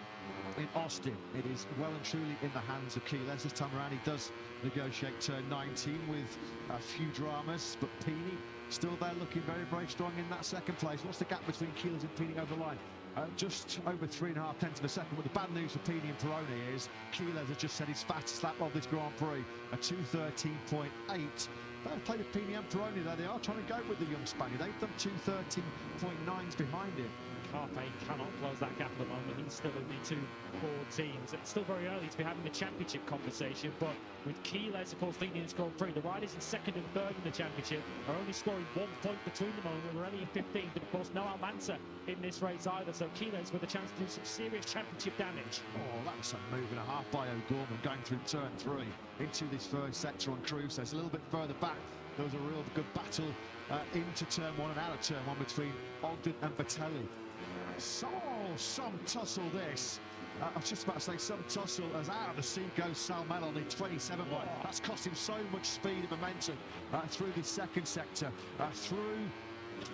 in Austin. It is well and truly in the hands of Quiles. This time around he does negotiate turn 19 with a few dramas, but Pini still there looking very, very strong in that second place. What's the gap between Quiles and Pini over the line? Just over 3.5 tenths of a second. But the bad news for Pini and Peroni is Quiles has just set his fastest lap of this Grand Prix, a 2:13.8. They've played with Pini and Peroni there. They are trying to go with the young Spaniard. They've done 2:13.9s behind him. Carpe cannot close that gap at the moment. He's still in the 2-4 teams. It's still very early to be having the championship conversation, but with Quiles, of course, leading this Grand Prix, the riders in second and third in the championship are only scoring 1 point between them. We're only in 15, but of course, no Almanza in this race either. So Quiles with a chance to do some serious championship damage. Oh, that was a move and a half by O'Gorman going through turn 3 into this first sector on Cruz. So it's a little bit further back. There was a real good battle into turn 1 and out of turn 1 between Ogden and Batelli. So, some tussle this. I was just about to say some tussle as out of the seat goes Salmel on the 27 line. That's cost him so much speed and momentum through the second sector. Through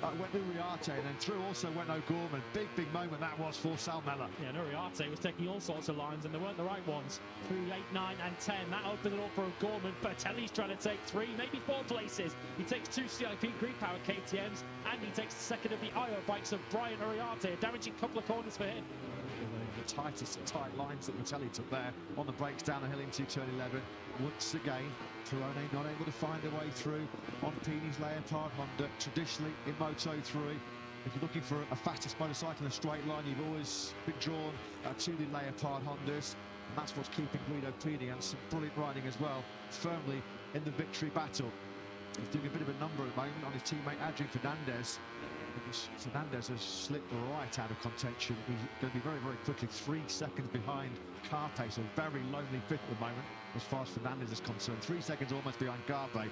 went Uriarte, and then through also went O'Gorman. Big moment that was for Salmela. Yeah, and Uriarte was taking all sorts of lines, and they weren't the right ones. 3, 8, 9 and 10. That opened it up for O'Gorman. Batelli's trying to take 3, maybe 4 places. He takes 2 CIP Green Power KTMs, and he takes the second of the IO bikes of Brian Uriarte. A damaging couple of corners for him. The tightest of tight lines that Batelli took there on the brakes down the hill into turn 11. Once again, Peroni not able to find a way through on Pini's Leopard Honda. Traditionally in Moto3, if you're looking for a fastest motorcycle in a straight line, you've always been drawn to the Leopard Hondas, and that's what's keeping Guido Pini, and some brilliant riding as well, firmly in the victory battle. He's doing a bit of a number at the moment on his teammate Adrian Fernandez. Because Fernandez has slipped right out of contention. He's going to be very quickly 3 seconds behind Carpe, so very lonely fifth at the moment as far as Fernandez is concerned. 3 seconds almost behind Carpe,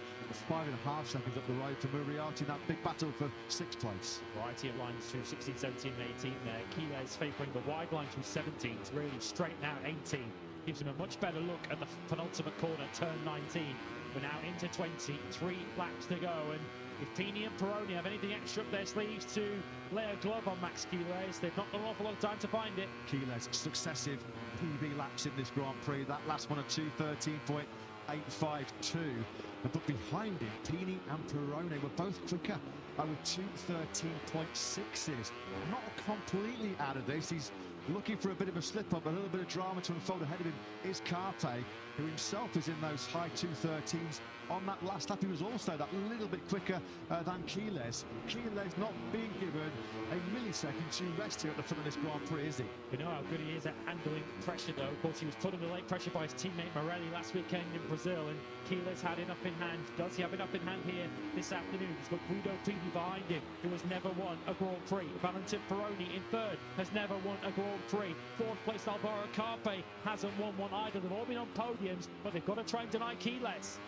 5.5 seconds up the road for Muriarty in that big battle for 6th place. Variety of lines through 16, 17 and 18 there. Quiles favouring the wide line through 17 to really straighten out 18. Gives him a much better look at the penultimate corner, turn 19. We're now into 20, 3 laps to go, and if Pini and Peroni have anything extra up their sleeves to lay a glove on Max Quiles, they've not got an awful lot of time to find it. Quiles successive PB laps in this Grand Prix. That last one of 2:13.852. But behind him, Pini and Peroni were both quicker with 2:13.6s. Not completely out of this. He's looking for a bit of a slip-up, a little bit of drama to unfold ahead of him is Carpe, who himself is in those high 2:13s. On that last lap, he was also that little bit quicker than Quiles. Quiles not being given a millisecond to rest here at the front of this Grand Prix, is he? We know how good he is at handling pressure, though. Of course, he was put under late pressure by his teammate Morelli last weekend in Brazil, and Quiles had enough in hand. Does he have enough in hand here this afternoon? He's got Guido Pini behind him, who has never won a Grand Prix. Valentin Peroni in third has never won a Grand Prix. 4th place Alvaro Carpe hasn't won one either. They've all been on podiums, but they've got to try and deny Quiles.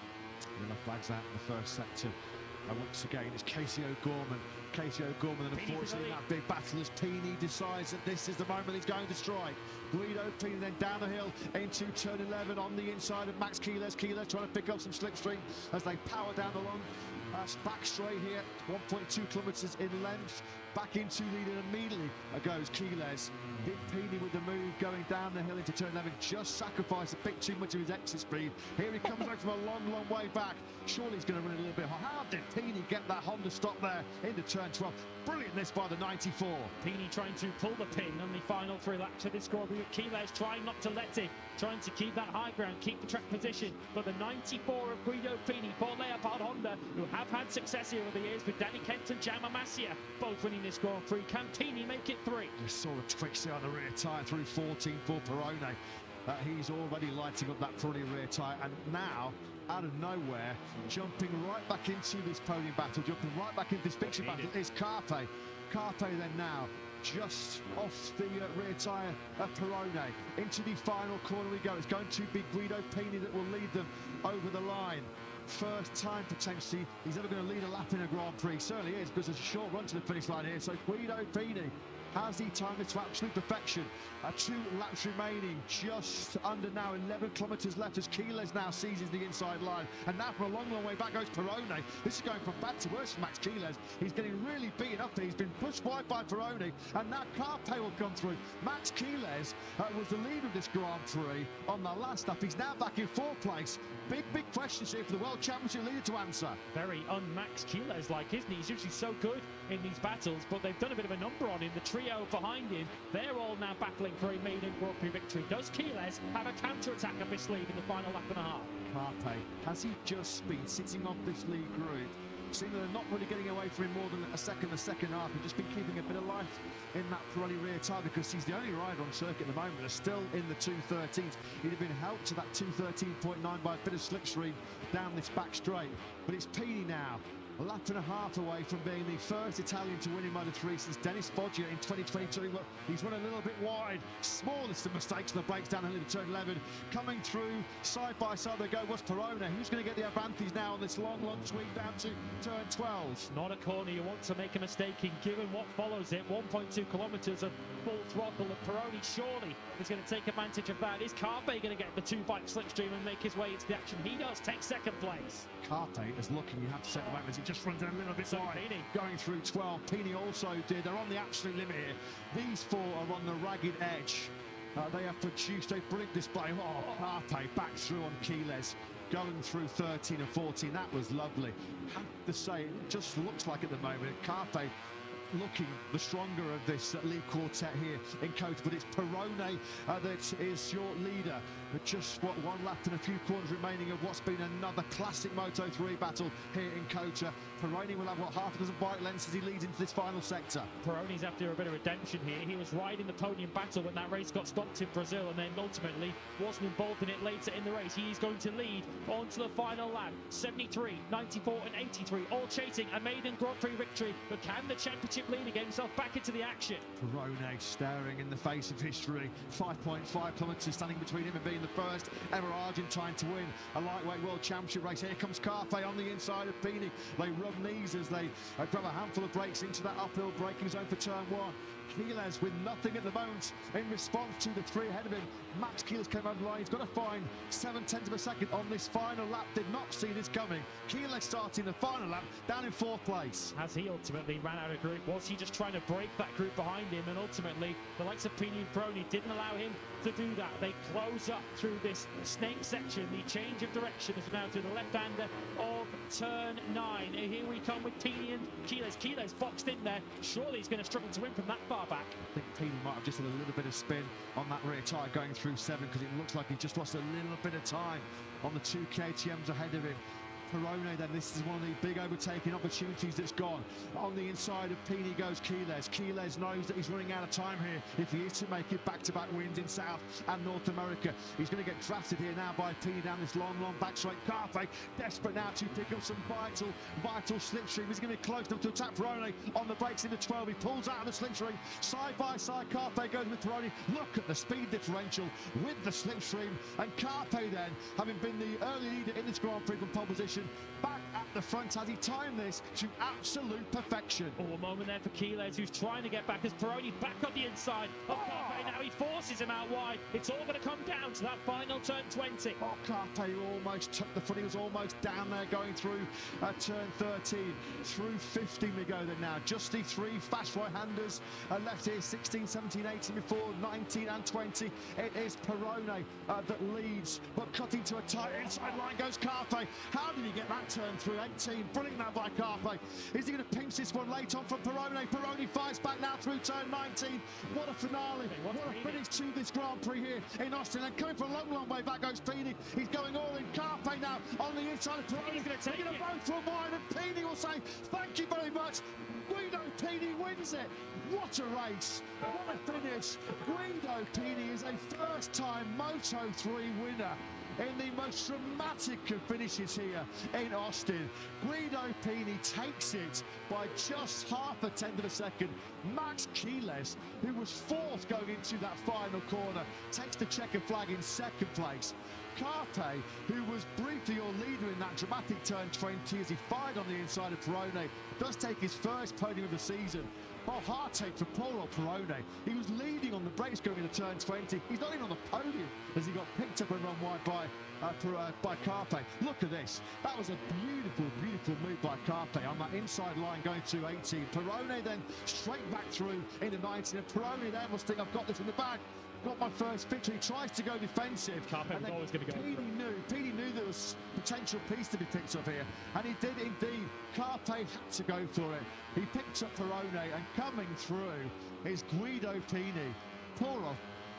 Yellow flags out in the first sector. And once again, it's Casey O'Gorman. Casey O'Gorman, and unfortunately, in that big battle as Pini decides that this is the moment he's going to strike. Guido Pini then down the hill into turn 11 on the inside of Max Quiles. Quiles trying to pick up some slipstream as they power down the long back straight here, 1.2 kilometres in length. Back into lead, and immediately goes Quiles. Big Pini with the move going down the hill into turn 11, just sacrificed a bit too much of his exit speed. Here he comes back from a long way back. Surely he's going to run a little bit hard. How did Pini get that Honda stop there into turn 12? Brilliant this by the 94. Pini trying to pull the pin on the final 3 laps of this Grand Prix. Quiles trying not to let it, trying to keep that high ground, keep the track position. But the 94 of Guido Pini for Leopard Honda, who have had success here over the years with Danny Kent and Jaume Masia, both winning this Grand Prix. Can Pini make it 3? You saw a twix there on the rear tyre through 14 for Peroni. He's already lighting up that Pirelli rear tyre, and now, out of nowhere, jumping right back into this podium battle, jumping right back into this victory battle is Carpe. Carpe then now just off the rear tyre of Peroni. Into the final corner we go. It's going to be Guido Pini that will lead them over the line. First time potentially he's ever going to lead a lap in a Grand Prix. Certainly is, because there's a short run to the finish line here. So Guido Pini Has he timed it to absolute perfection? 2 laps remaining, just under now 11 kilometres left as Quiles now seizes the inside line. And now from a long, long way back goes Perrone. This is going from bad to worse for Max Quiles. He's getting really beaten up there. He's been pushed wide by Perrone, and now Carpe will come through. Max Quiles was the leader of this Grand Prix on the last lap. He's now back in 4th place. Big questions here for the World Championship leader to answer. Very un-Max Quiles-like, isn't he? He's usually so good in these battles, but they've done a bit of a number on him. The trio behind him, they're all now battling for a maiden Grand Prix victory. Does Quiles have a counter-attack up his sleeve in the final lap and a half? Carpe, has he just been sitting off this lead group? Seeing that they're not really getting away from him more than a second half, and just been keeping a bit of life in that Pirelli rear tyre, because he's the only rider on circuit at the moment that's still in the 213s. He'd have been helped to that 213.9 by a bit of slipstream down this back straight. But it's Pini now, a lap and a half away from being the first Italian to win in Moto3 since Dennis Foggia in 2022. But he's run a little bit wide. Smallest of mistakes on the brakes down into turn 11. Coming through side by side they go was Perrone. Who's going to get the Avantis now on this long swing down to turn 12? Not a corner you want to make a mistake in, given what follows it. 1.2 kilometres of full throttle, and Perrone surely is going to take advantage of that. Is Carpe going to get the 2-bike slipstream and make his way into the action? He does take 2nd place. Carpe is looking, you have to say at the moment, it just runs a little bit wide. Going through 12. Pini also did. They're on the absolute limit here. These 4 are on the ragged edge. They have produced a brilliant display. Oh, Carpe back through on Quiles, going through 13 and 14. That was lovely. I have to say, it just looks like at the moment Carpe looking the stronger of this lead quartet here in Kota, but it's Perrone that is your leader. With just 1 lap and a few corners remaining of what's been another classic Moto3 battle here in Kota. Perrone will have half a dozen bike lengths as he leads into this final sector. Perrone's after a bit of redemption here. He was riding the podium battle when that race got stopped in Brazil, and then ultimately wasn't involved in it later in the race. He's going to lead on to the final lap. 73, 94 and 83, all chasing a maiden Grand Prix victory. But can the championship leader get himself back into the action? Perrone staring in the face of history. 5.5 kilometres standing between him and being the first ever Argentine to win a lightweight world championship race. Here comes Carpe on the inside of Pini. They rub knees as they grab a handful of brakes into that uphill braking zone for turn 1. Quiles with nothing at the moment in response to the 3 ahead of him. Max Quiles came over the line. He's got to find 7/10 of a second on this final lap. Did not see this coming. Quiles starting the final lap down in 4th place. As he ultimately ran out of group, was he just trying to break that group behind him? And ultimately, the likes of Pini and Perrone didn't allow him to do that. They close up through this snake section. The change of direction is now to the left-hander of turn 9. Here we come with Pini and Quiles. Quiles boxed in there. Surely he's going to struggle to win from that far back. I think Pini might have just had a little bit of spin on that rear tyre going through 7, because it looks like he just lost a little bit of time on the 2 KTMs ahead of him. Perrone then, this is one of the big overtaking opportunities that's gone. On the inside of Pini goes Quiles. Quiles knows that he's running out of time here if he is to make it back-to-back wins in South and North America. He's going to get drafted here now by Pini down this long back straight. Carpe desperate now to pick up some vital slipstream. He's going to be close enough to attack Perrone on the brakes into 12. He pulls out of the slipstream. Side by side, Carpe goes with Perrone. Look at the speed differential with the slipstream. And Carpe then, having been the early leader in this Grand Prix from pole position, back at the front as he timed this to absolute perfection. Oh, a moment there for Quiles, who's trying to get back as Perrone back on the inside of Carpe. Now he forces him out wide. It's all going to come down to that final turn 20. Oh, Carpe almost took the front. He was almost down there going through turn 13. Through 15 we go then now. Just the 3 fast right-handers left here, 16, 17, 18 before 19 and 20. It is Perrone that leads, but cutting to a tight inside line goes Carpe. How did he get that turn through 18? Brilliant now by Carpe. Is he going to pinch this one late on from Perrone? Perrone fights back now through turn 19. What a finale. What a finish to this Grand Prix here in Austin. And coming from a long way back goes Pini. He's going all in. Carpe now on the inside of Perrone. He's going to take it both for a wide, and Pini will say, thank you very much. Guido Pini wins it. What a race. What a finish. Guido Pini is a first-time Moto3 winner in the most dramatic of finishes here in Austin. Guido Pini takes it by just 0.5 of a second. Max Quiles, who was 4th going into that final corner, takes the checkered flag in 2nd place. Carpe, who was briefly your leader in that dramatic turn 20 as he fired on the inside of Perrone, does take his first podium of the season. Oh, heart take for poor Perone. He was leading on the brakes going into turn 20. He's not even on the podium as he got picked up and run wide by Carpe. Look at this. That was a beautiful, beautiful move by Carpe on that inside line going to 18. Perone then straight back through into 19. And Perone there must think, I've got this in the bag. Got my first victory. He tries to go defensive. Carpe was always going to go. Petey knew there was potential piece to be picked up here, and he did indeed. Carpe had to go for it. He picked up Perone, and coming through is Guido Pini. Poor old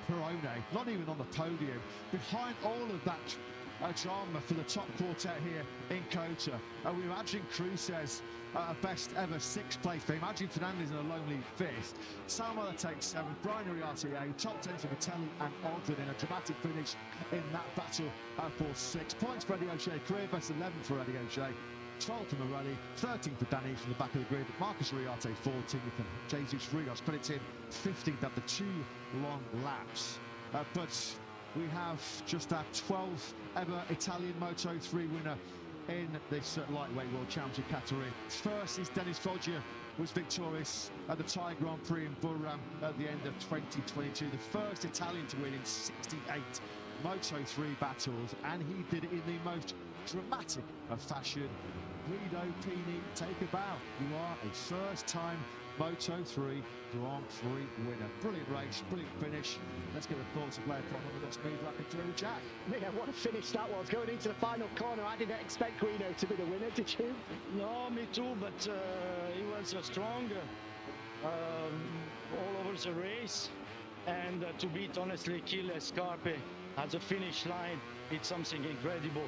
Perone, not even on the podium. Behind all of that drama for the top quartet here in Kota. We imagine Cruces a best ever 6th place for him. Imagine Fernandez in a lonely 5th. Salmela takes 7th. Brian Uriarte, top 10 for Vitelli and Ogden in a dramatic finish in that battle for 6 points for Eddie O'Shea. Career best 11 for Eddie O'Shea. 12th for Morelli, 13th for Danny from the back of the grid. Marcus Uriarte 14th and Jesus Rios credits him 15th after 2 long laps. But we have just our 12th ever Italian Moto3 winner in this lightweight world championship category. First is Dennis Foggia, was victorious at the Thai Grand Prix in Buriram at the end of 2022. The first Italian to win in 68 Moto3 battles, and he did it in the most dramatic of fashion. Guido Pini, take a bow. You are a first-time Moto3 Grand Prix winner. Brilliant race, brilliant finish. Let's get the thoughts of Blair Problem. Let's move back into Jack. Yeah, what a finish that was. Going into the final corner, I didn't expect Guido to be the winner, did you? No, me too, but he was strong all over the race. And to beat, honestly, Achille Scarpe at the finish line, it's something incredible.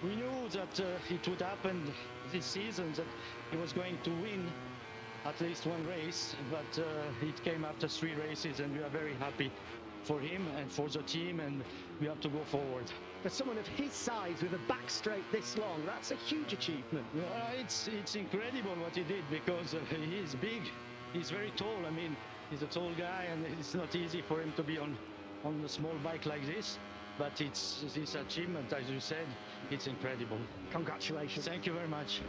We knew that it would happen this season, that he was going to win at least one race, but it came after 3 races, and we are very happy for him and for the team, and we have to go forward. For someone of his size with a back straight this long, that's a huge achievement. It's incredible what he did, because he is big, he's very tall. I mean, he's a tall guy, and it's not easy for him to be on a small bike like this, but it's this achievement, as you said, it's incredible. Congratulations. Thank you very much.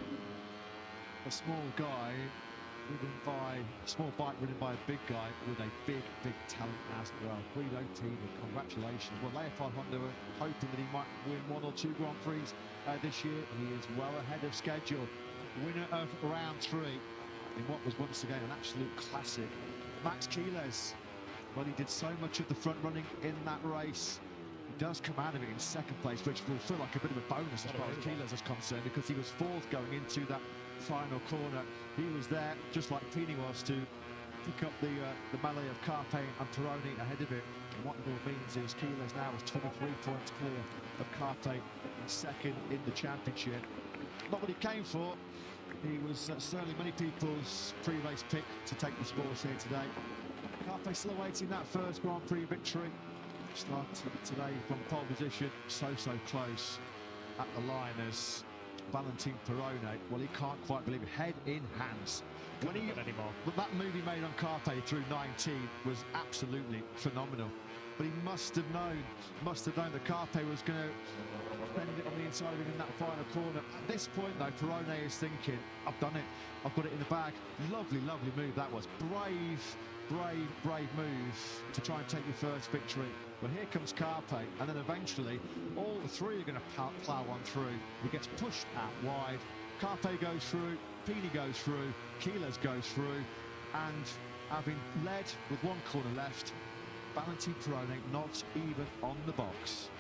A small guy small bike ridden by a big guy with a big talent as well. Guido Pini, congratulations. Well, Leopard Honda were hoping that he might win 1 or 2 Grand Prix this year. He is well ahead of schedule. Winner of round 3 in what was once again an absolute classic. Max Quiles, well, he did so much of the front running in that race. He does come out of it in 2nd place, which will feel like a bit of a bonus as far as Quiles is concerned, because he was 4th going into that final corner. He was there, just like Pini was, to pick up the melee of Carpe and Perone ahead of it. And what it all means is Quiles now is 23 points clear of Carpe and 2nd in the championship. Not what he came for. He was certainly many people's pre-race pick to take the spoils here today. Carpe still awaiting that first Grand Prix victory. Started today from pole position, so close at the line as Valentin Perone. Well, he can't quite believe it. Head in hands. That move he made on Carpe through 19 was absolutely phenomenal. But he must have known that Carpe was going to bend it on the inside of him in that final corner. At this point, though, Perone is thinking, I've done it. I've got it in the bag. Lovely move that was. Brave move to try and take your first victory. But here comes Carpe, and then eventually all the 3 are going to plough on through. He gets pushed out wide. Carpe goes through, Pini goes through, Quiles goes through, and having led with 1 corner left, Valentin Perone not even on the box.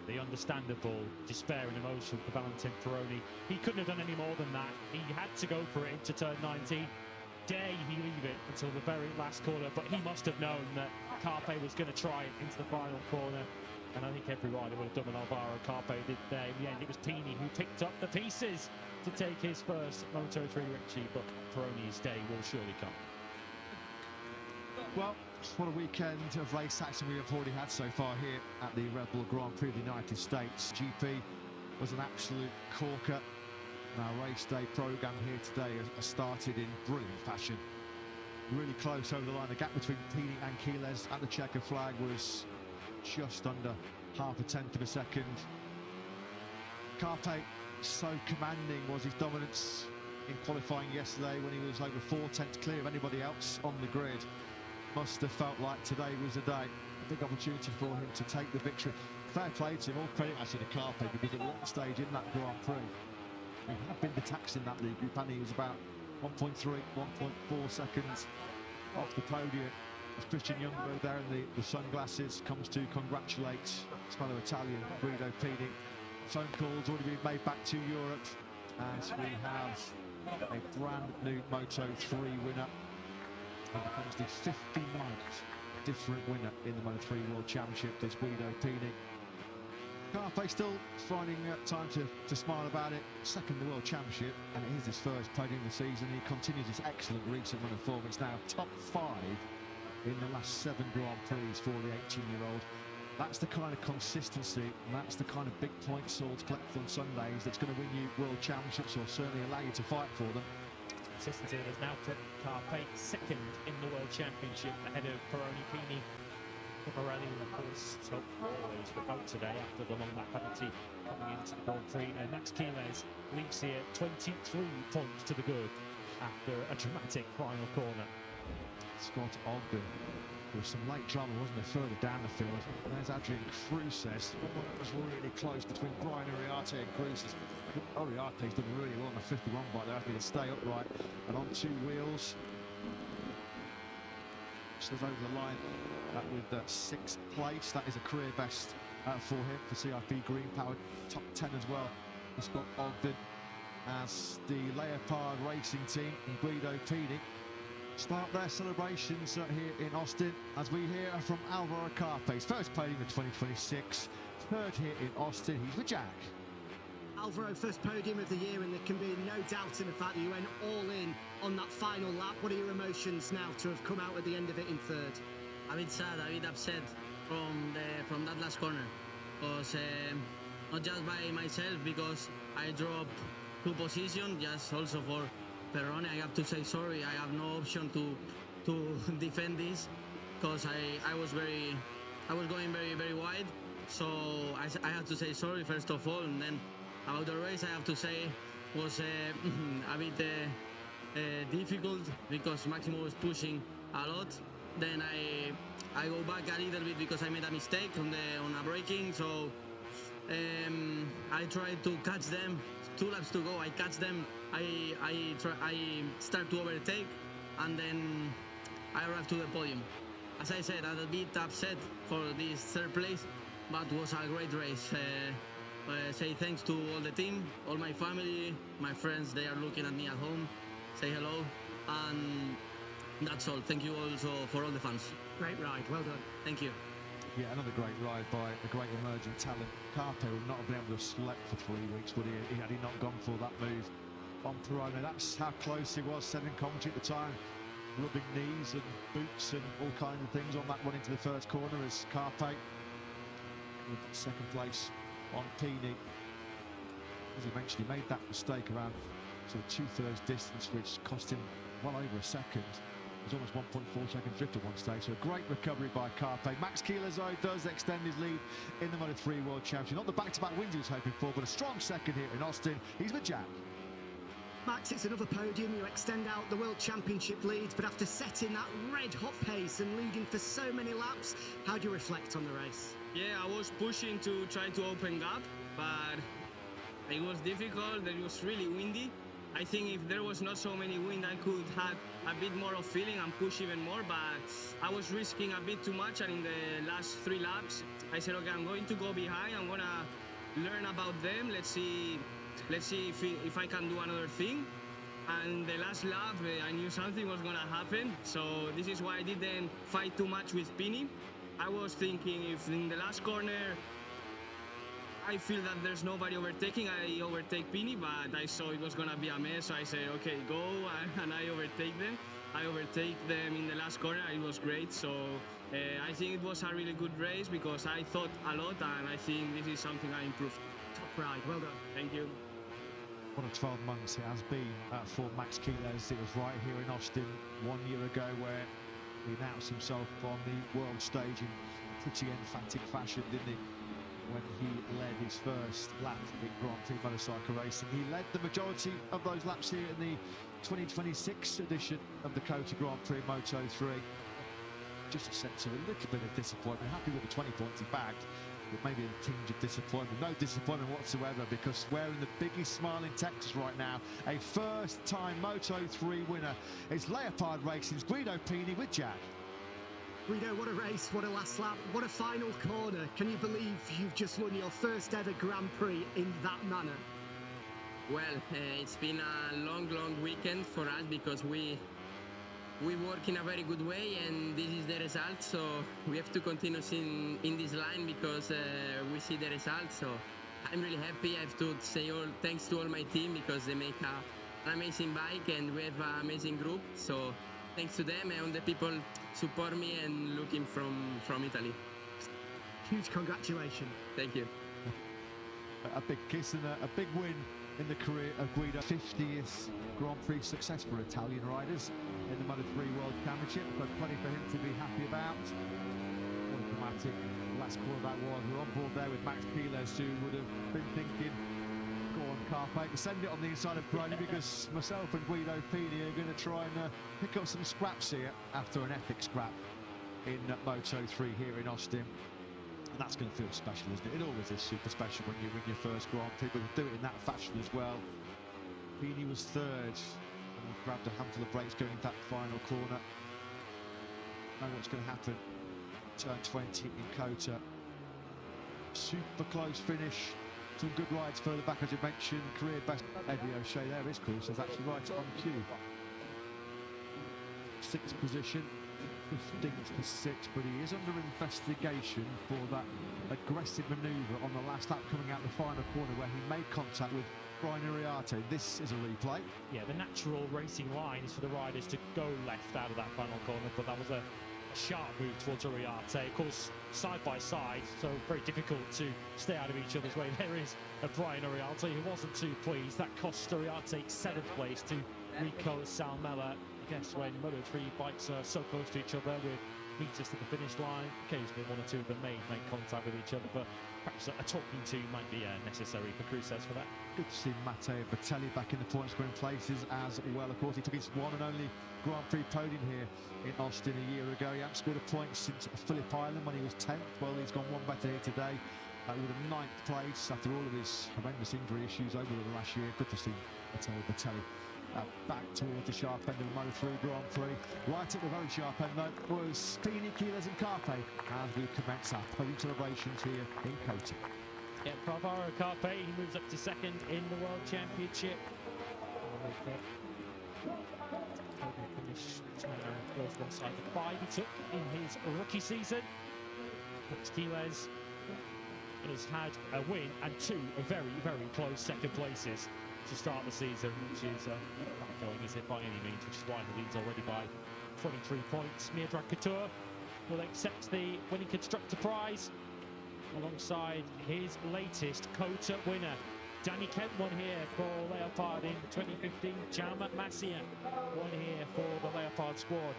The understandable despair and emotion for Valentin Perone. He couldn't have done any more than that. He had to go for it into turn 19. Dare he leave it until the very last corner, but he must have known that Carpe was going to try it into the final corner, and I think every rider would have done what Alvaro Carpe did there. In the end, it was Pini who picked up the pieces to take his first Moto3 victory, but Perone's day will surely come. Well, what a weekend of race action we have already had so far here at the Red Bull Grand Prix of the United States. GP was an absolute corker. Our race day programme here today has started in brilliant fashion. Really close over the line. The gap between Pini and Quiles at the checker flag was just under half a tenth of a second. Carpe, so commanding was his dominance in qualifying yesterday when he was over 4/10 clear of anybody else on the grid. Must have felt like today was the day. A big opportunity for him to take the victory. Fair play to him, all credit actually to Carpe, because at one stage in that Grand Prix, he had been the tax in that league group, and he was about 1.3, 1.4 seconds off the podium. As Christian Youngberg there in the sunglasses comes to congratulate his fellow Italian, Guido Pini. Phone calls already been made back to Europe as we have a brand new Moto3 winner. And becomes the 59th different winner in the Moto3 World Championship, this Guido Pini. Carpe still finding time to smile about it. Second in the World Championship, and it is his first podium of the season. He continues his excellent recent run of form. It's now top 5 in the last 7 Grand Prix for the 18-year-old. That's the kind of consistency, and that's the kind of big point swords collected on Sundays that's going to win you World Championships, or certainly allow you to fight for them. Consistency has now put Carpe second in the World Championship ahead of Peroni Pini. Pirelli, of course, top always the boat today after the long lap penalty coming into the Grand Prix. And Max Quiles leads here 23 points to the good after a dramatic final corner. Scott Ogden. There was some late drama, wasn't there, further down the field. There's Adrian Cruces. It was really close between Brian Uriarte and Cruces. Uriarte's done really well on the 51 bike there, having to stay upright and on 2 wheels. So over the line with 6th place. That is a career best for him, for CIP Green Powered. Top 10 as well for Scott Ogden, as the Leopard Racing Team and Guido Pini start their celebrations here in Austin, as we hear from Alvaro Carpe's first podium of 2026, third here in Austin. He's with Jack. Alvaro, first podium of the year, and there can be no doubt in the fact that you went all in on that final lap. What are your emotions now to have come out at the end of it in third? A bit sad, a bit upset from that last corner, because not just by myself, because I dropped 2 positions, just also for Peroni. I have to say sorry. I have no option to defend this, because I was going very wide. So I had to say sorry first of all, and then about the race, I have to say was a bit difficult, because Maximo was pushing a lot. Then I go back a little bit because I made a mistake on a braking. So I tried to catch them. 2 laps to go. I catch them. I start to overtake, and then I arrived to the podium. As I said, I'm a bit upset for this 3rd place, but it was a great race. Say thanks to all the team, all my family, my friends. They are looking at me at home. Say hello, and that's all. Thank you also for all the fans. Great ride, well done. Thank you. Yeah, another great ride by a great emerging talent. Carpe would not have been able to have slept for 3 weeks, would he, had he not gone for that move on Peroni. That's how close he was, said in commentary at the time. Rubbing knees and boots and all kinds of things on that run into the first corner, as Carpe with 2nd place on Pini. As he mentioned, he made that mistake around sort of 2/3 distance, which cost him well over a second. It was almost 1.4 second drift at one stage, so a great recovery by Carpe. Max Quiles does extend his lead in the Moto3 World Championship. Not the back-to-back wins he was hoping for, but a strong second here in Austin. He's with Jack. Max, it's another podium. You extend out the World Championship lead, but after setting that red-hot pace and leading for so many laps, how do you reflect on the race? Yeah, I was pushing to try to open gap, but it was difficult. It was really windy. I think if there was not so many wind, I could have a bit more of feeling and push even more, but I was risking a bit too much, and in the last 3 laps, I said, okay, I'm going to go behind. I'm gonna learn about them. Let's see if I can do another thing. And the last lap, I knew something was gonna happen, so this is why I didn't fight too much with Pini. I was thinking, if in the last corner I feel that there's nobody overtaking, I overtake Pini, but I saw it was gonna be a mess, so I said, okay, go, and I overtake them. I overtake them in the last corner. It was great. So I think it was a really good race, because I thought a lot, and I think this is something I improved. Top ride, well done. Thank you. What a 12 months it has been for Max Quiles. It was right here in Austin 1 year ago where he announced himself on the world stage in pretty emphatic fashion, didn't he? when he led his first lap in Grand Prix motorcycle racing. He led the majority of those laps here in the 2026 edition of the COTA Grand Prix Moto3. Just a sense of a little bit of disappointment. Happy with the 20 points he bagged, but maybe a tinge of disappointment. No disappointment whatsoever, because wearing the biggest smile in Texas right now, a first-time Moto3 winner is Leopard Racing's Guido Pini with Jack. Guido, what a race, what a last lap, what a final corner. Can you believe you've just won your first ever Grand Prix in that manner? Well, it's been a long weekend for us because we work in a very good way, and this is the result. So we have to continue in this line because we see the result. So I'm really happy. I have to say thanks to all my team because they make an amazing bike and we have an amazing group. So thanks to them and the people support me and looking from Italy. Huge congratulations. Thank you. A big kiss and a big win in the career of Guido. 50th Grand Prix success for Italian riders in the Moto3 World Championship, but plenty for him to be happy about. What a dramatic last quarter that was. We're on board there with Max Quiles, who would have been thinking, go on Carpe, send it on the inside of Prix, because myself and Guido Pini are going to try and pick up some scraps here after an epic scrap in Moto3 here in Austin. And that's going to feel special, isn't it? It always is super special when you win your first Grand Prix, but to do it in that fashion as well. Pini was third and grabbed a handful of brakes going into that final corner. Know what's going to happen. Turn 20 in COTA. Super close finish. Some good rides further back, as you mentioned. Career best. Eddie O'Shea there, his course is actually right on cue. 6th position. 15th to 6th, but he is under investigation for that aggressive manoeuvre on the last lap coming out the final corner where he made contact with Brian Uriarte. This is a replay. Yeah, the natural racing line is for the riders to go left out of that final corner, but that was a sharp move towards Uriarte. Of course, side by side, so very difficult to stay out of each other's way. There is a Brian Uriarte who wasn't too pleased. That cost Uriarte 7th place to Rico Salmella. I guess when Moto3 bikes are so close to each other with meters to the finish line, occasionally one or two of them may make contact with each other, but perhaps a talking to might be necessary for Prix for that. Good to see Matteo Bertelli back in the point scoring places as well. Of course, he took his one and only Grand Prix podium here in Austin a year ago. He hasn't scored a point since Phillip Island when he was 10th. Well, he's gone one better here today with a 9th place after all of his horrendous injury issues over the last year. Good to see Matteo Bertelli back towards the sharp end of the Moto3 Grand Prix. Right at the very sharp end, though, was Pini, Quiles and Carpe as we commence our podium celebrations here in COTA. Yeah, Bravaro Carpe, he moves up to 2nd in the World Championship. Finish goes alongside the 5 he took in his rookie season. Max Quiles has had a win and 2 very close 2nd places to start the season, which is not going, is it, by any means, which is why he leads already by 23 points. Miodrag Couture will accept the winning constructor prize alongside his latest COTA winner. Danny Kent won here for Leopard in 2015. Jaume Masia won here for the Leopard squad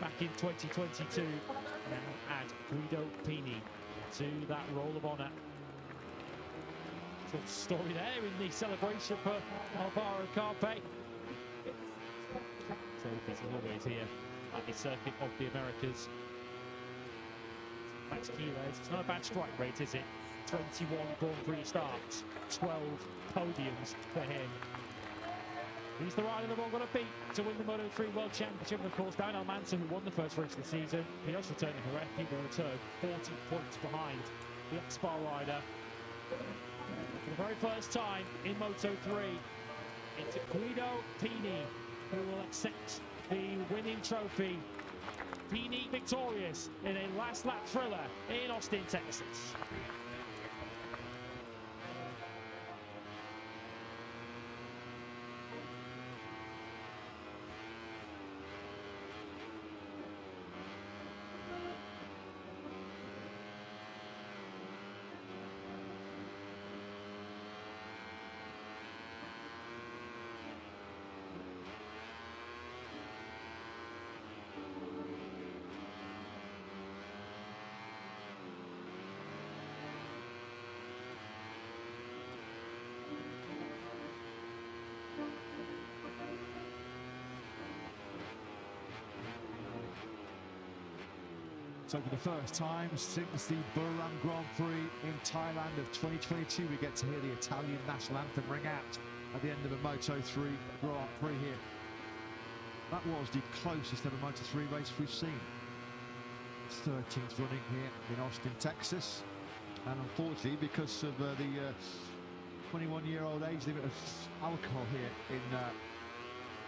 back in 2022. Now add Guido Pini to that roll of honour. Good story there in the celebration for Alvaro Carpe. So he's always here at the Circuit of the Americas. Max Quiles, it's not a bad strike rate, is it? 21 Grand Prix starts, 12 podiums for him. He's the rider they're all going to beat to win the Moto3 World Championship. Of course, Daniel Manson, who won the first race of the season, he does return in Jerez. He will return 40 points behind the X-Bar rider. For the very first time in Moto3, it's Guido Pini who will accept the winning trophy. Pini victorious in a last lap thriller in Austin, Texas. So for the first time since the Buran Grand Prix in Thailand of 2022, we get to hear the Italian national anthem ring out at the end of a Moto3 Grand Prix here. That was the closest ever Moto3 race we've seen. 13th running here in Austin, Texas. And unfortunately, because of the 21-year-old age limit of alcohol here in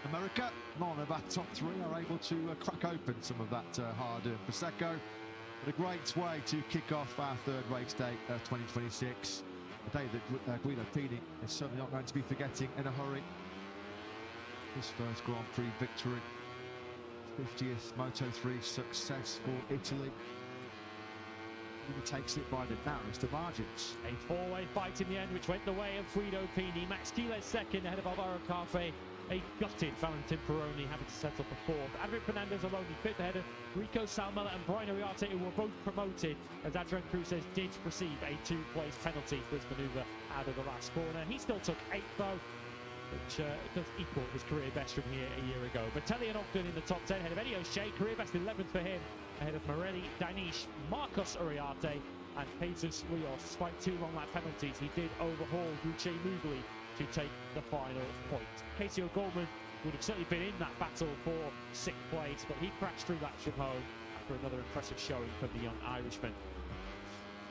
America, none of our top three are able to crack open some of that hard-earned Prosecco. But a great way to kick off our third race day of 2026. A day that Guido Pini is certainly not going to be forgetting in a hurry. His first Grand Prix victory, 50th Moto3 success for Italy. He takes it by the narrowest of margins. A four-way fight in the end, which went the way of Guido Pini. Max Quiles second ahead of Alvaro Carpe. A gutted Valentin Peroni having to settle for fourth. Adrian Fernandez alone fifth ahead of Rico Salmela and Brian Ariarte, who were both promoted, as Adrian Cruces did receive a two-place penalty for his manoeuvre out of the last corner. He still took eighth though, which does equal his career best from here a year ago. Batelli and Ogden in the top 10 ahead of Eddie O'Shea, career best 11th for him, ahead of Morelli, Danish, Marcos Ariarte and Jesus Rios. Despite two long lap penalties, he did overhaul Uche Mugli to take the final point. Casey O'Gorman would have certainly been in that battle for sixth place, but he crashed through laps from home after another impressive showing from the young Irishman.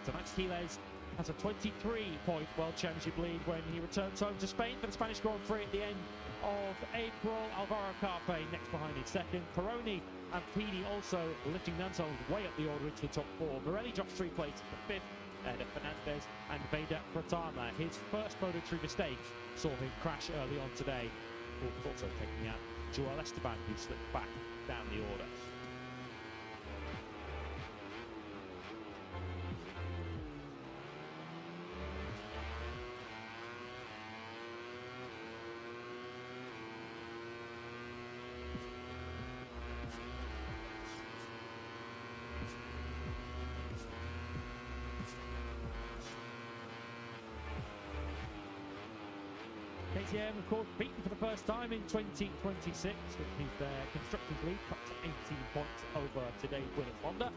So Max Quiles has a 23-point World Championship lead when he returns home to Spain for the Spanish Grand Prix at the end of April. Alvaro Carpe next behind in second. Peroni and Pini also lifting themselves way up the order into the top four. Morelli drops 3 places for fifth ahead of Fernandez and Veda Pratama. His first Moto3 mistake saw him crash early on today. Also taking out Joel Esteban, who slipped back down the order. KTM, of course, beaten for the first time in 2026, with their constructors' lead cut to 18 points over today's winner Honda.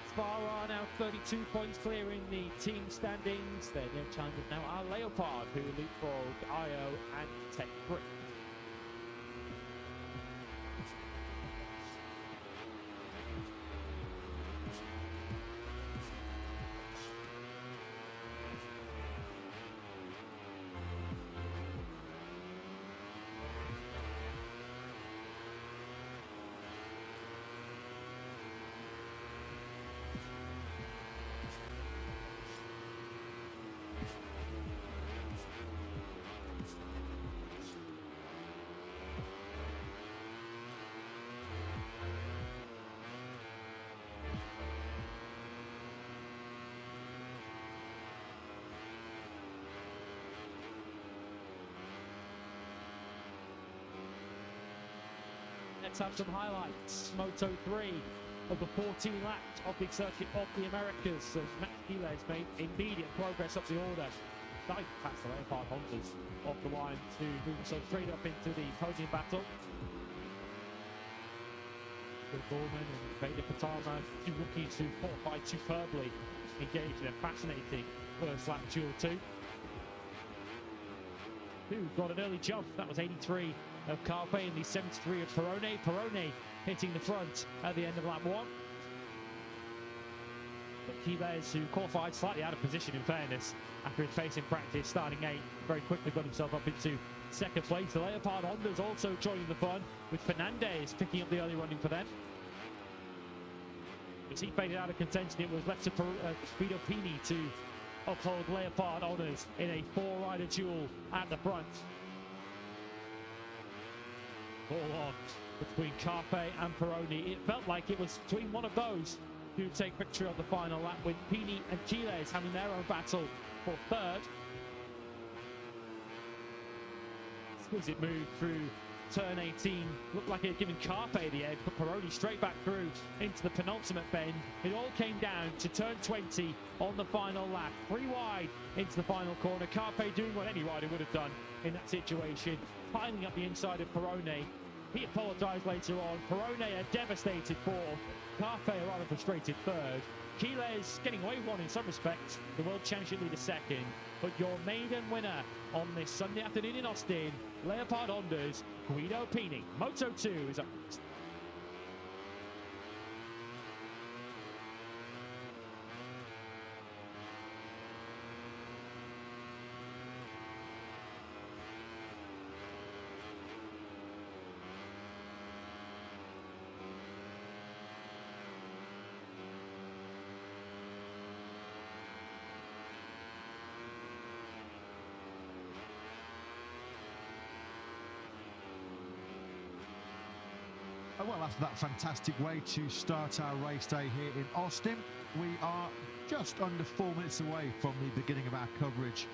Spa now 32 points clear in the team standings. Their new challengers now are Leopard, who leapfrogged Io and Tech Brick. Let's have some highlights. Moto3 of the 14 laps of the circuit of the Americas, as Max Quiles made immediate progress up the order, starting past the Leopard Hondas off the line to move themselves straight up into the podium battle. Bill Gorman and Veda Patama, two rookies who qualified superbly, engaged in a fascinating first lap duel too. Who got an early jump, that was 83 of Carpe and the 73 of Peroni. Peroni hitting the front at the end of lap one. But Quiles, who qualified slightly out of position in fairness, after his pace in practice, starting 8th, very quickly got himself up into second place. The Leopard Hondas also joining the fun, with Fernandez picking up the early running for them. As he faded out of contention, it was left to Guido Pini to uphold Leopard honours in a four-rider duel at the front. All on between Carpe and Peroni. It felt like it was between one of those who would take victory on the final lap, with Pini and Quiles having their own battle for third. Exquisite move through turn 18. Looked like it had given Carpe the edge, but Peroni straight back through into the penultimate bend. It all came down to turn 20 on the final lap. 3 wide into the final corner. Carpe doing what any rider would have done in that situation, piling up the inside of Peroni. He apologised later on. Peroni a devastated fourth. Carpe a rather frustrated third. Quiles getting away with one in some respects. The World Championship leader second. But your maiden winner on this Sunday afternoon in Austin, Leopard Honda's Guido Pini. Moto2 is up next. Well, after that fantastic way to start our race day here in Austin, we are just under 4 minutes away from the beginning of our coverage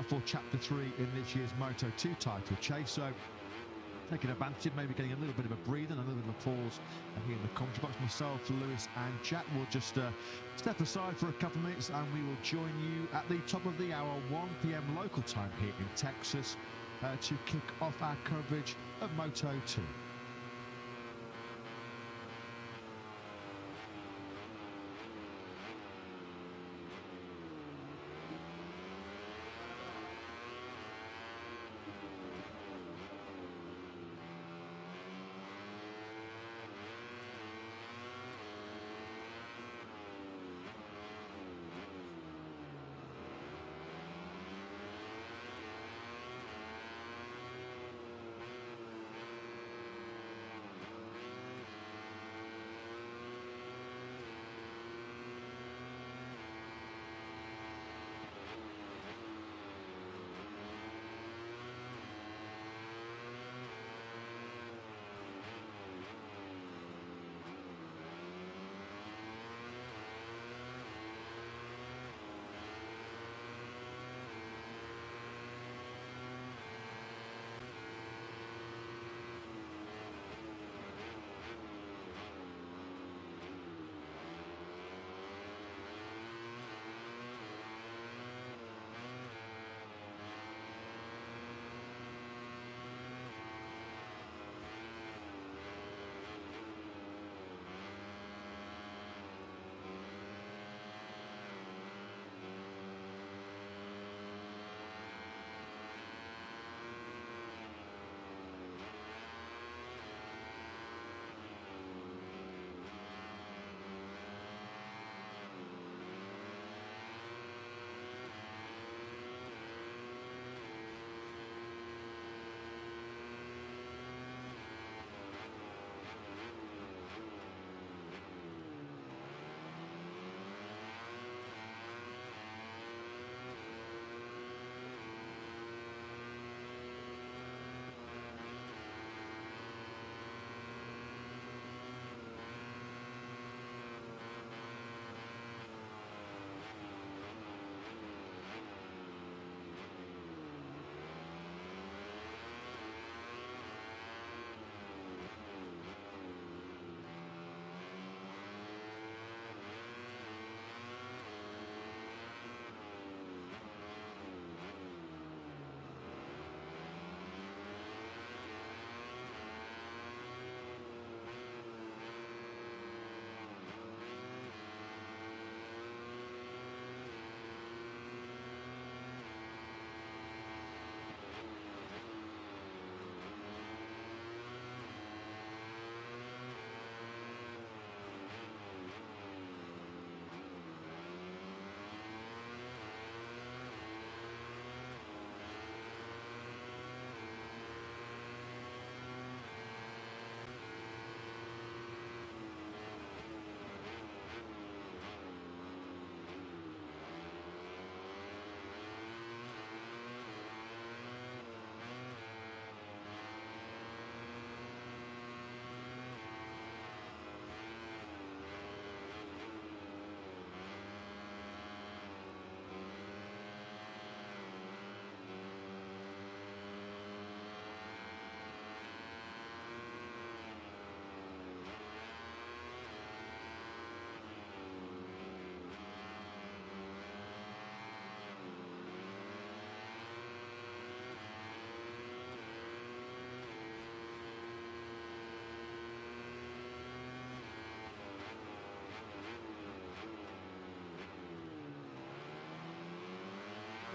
for Chapter 3 in this year's Moto2 title chase. So, taking advantage of maybe getting a little bit of a breather and a little bit of a pause here in the commentary box. Myself, Lewis and Jack will just step aside for a couple of minutes and we will join you at the top of the hour, 1 p.m. local time here in Texas, to kick off our coverage of Moto2.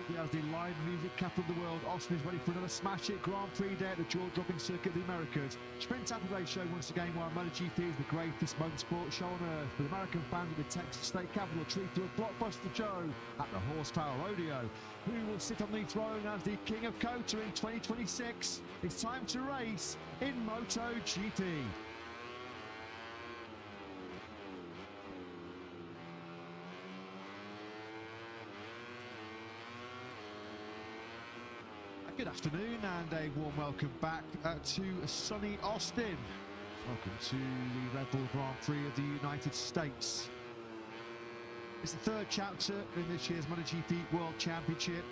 As the live music capital of the world, Austin is ready for another smash hit Grand Prix day at the jaw-dropping circuit of the Americas. Sprint Saturday show once again why MotoGP is the greatest motorsport show on earth, with American fans of the Texas state capital treated to a blockbuster show at the Horsepower Rodeo. Who will sit on the throne as the King of COTA in 2026? It's time to race in MotoGP. Good afternoon and a warm welcome back to sunny Austin. Welcome to the Red Bull Grand Prix of the United States. It's the third chapter in this year's MotoGP World Championship,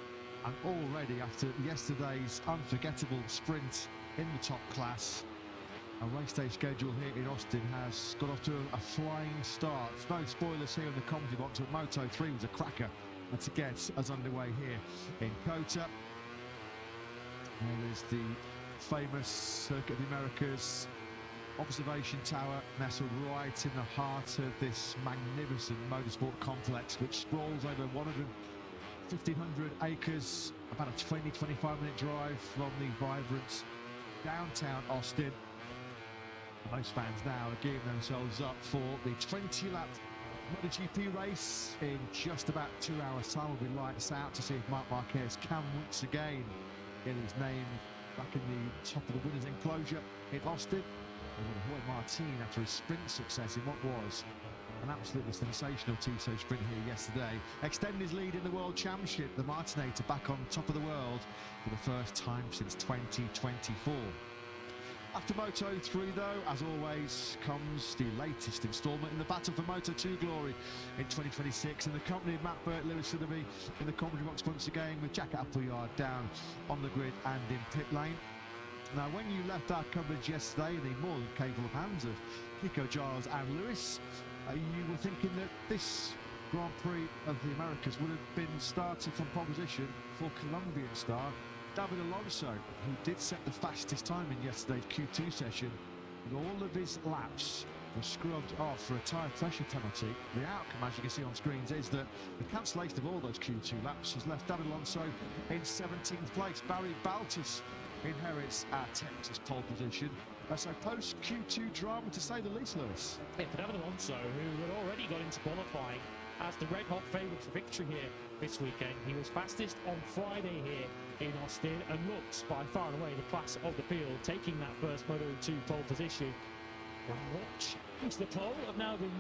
and already after yesterday's unforgettable sprint in the top class, a race day schedule here in Austin has got off to a flying start. No spoilers here in the commentary box, but Moto3 was a cracker to get us underway here in COTA. There is the famous Circuit of the Americas observation tower nestled right in the heart of this magnificent motorsport complex, which sprawls over 1,500 acres, about a 20-25 minute drive from the vibrant downtown Austin. Most fans now are gearing themselves up for the 20-lap MotoGP race. In just about 2 hours' time, will be lights out to see if Marc Marquez can once again get his name back in the top of the winners' enclosure in Austin. And Jorge Martin, after his sprint success in what was an absolutely sensational Tissot sprint here yesterday, extended his lead in the World Championship. The Martinator back on top of the world for the first time since 2024. After Moto3, though, as always, comes the latest instalment in the battle for Moto2 glory in 2026. And the company of Matt Burt, Lewis Sitherby in the commentary box once again, with Jack Appleyard down on the grid and in pit lane. Now, when you left our coverage yesterday in the more than capable hands of Nico, Giles and Lewis, you were thinking that this Grand Prix of the Americas would have been started from pole position for Colombian star David Alonso, who did set the fastest time in yesterday's Q2 session, and all of his laps were scrubbed off for a tyre pressure penalty. The outcome, as you can see on screens, is that the cancellation of all those Q2 laps has left David Alonso in 17th place. Barry Baltus inherits our Texas pole position. So post Q2 drama, to say the least, Lewis. Yeah, for David Alonso, who had already got into qualifying as the red-hot favourite for victory here this weekend. He was fastest on Friday here in Austin and looked by far and away the class of the field, taking that first Moto2 pole position. What changed the pole have now been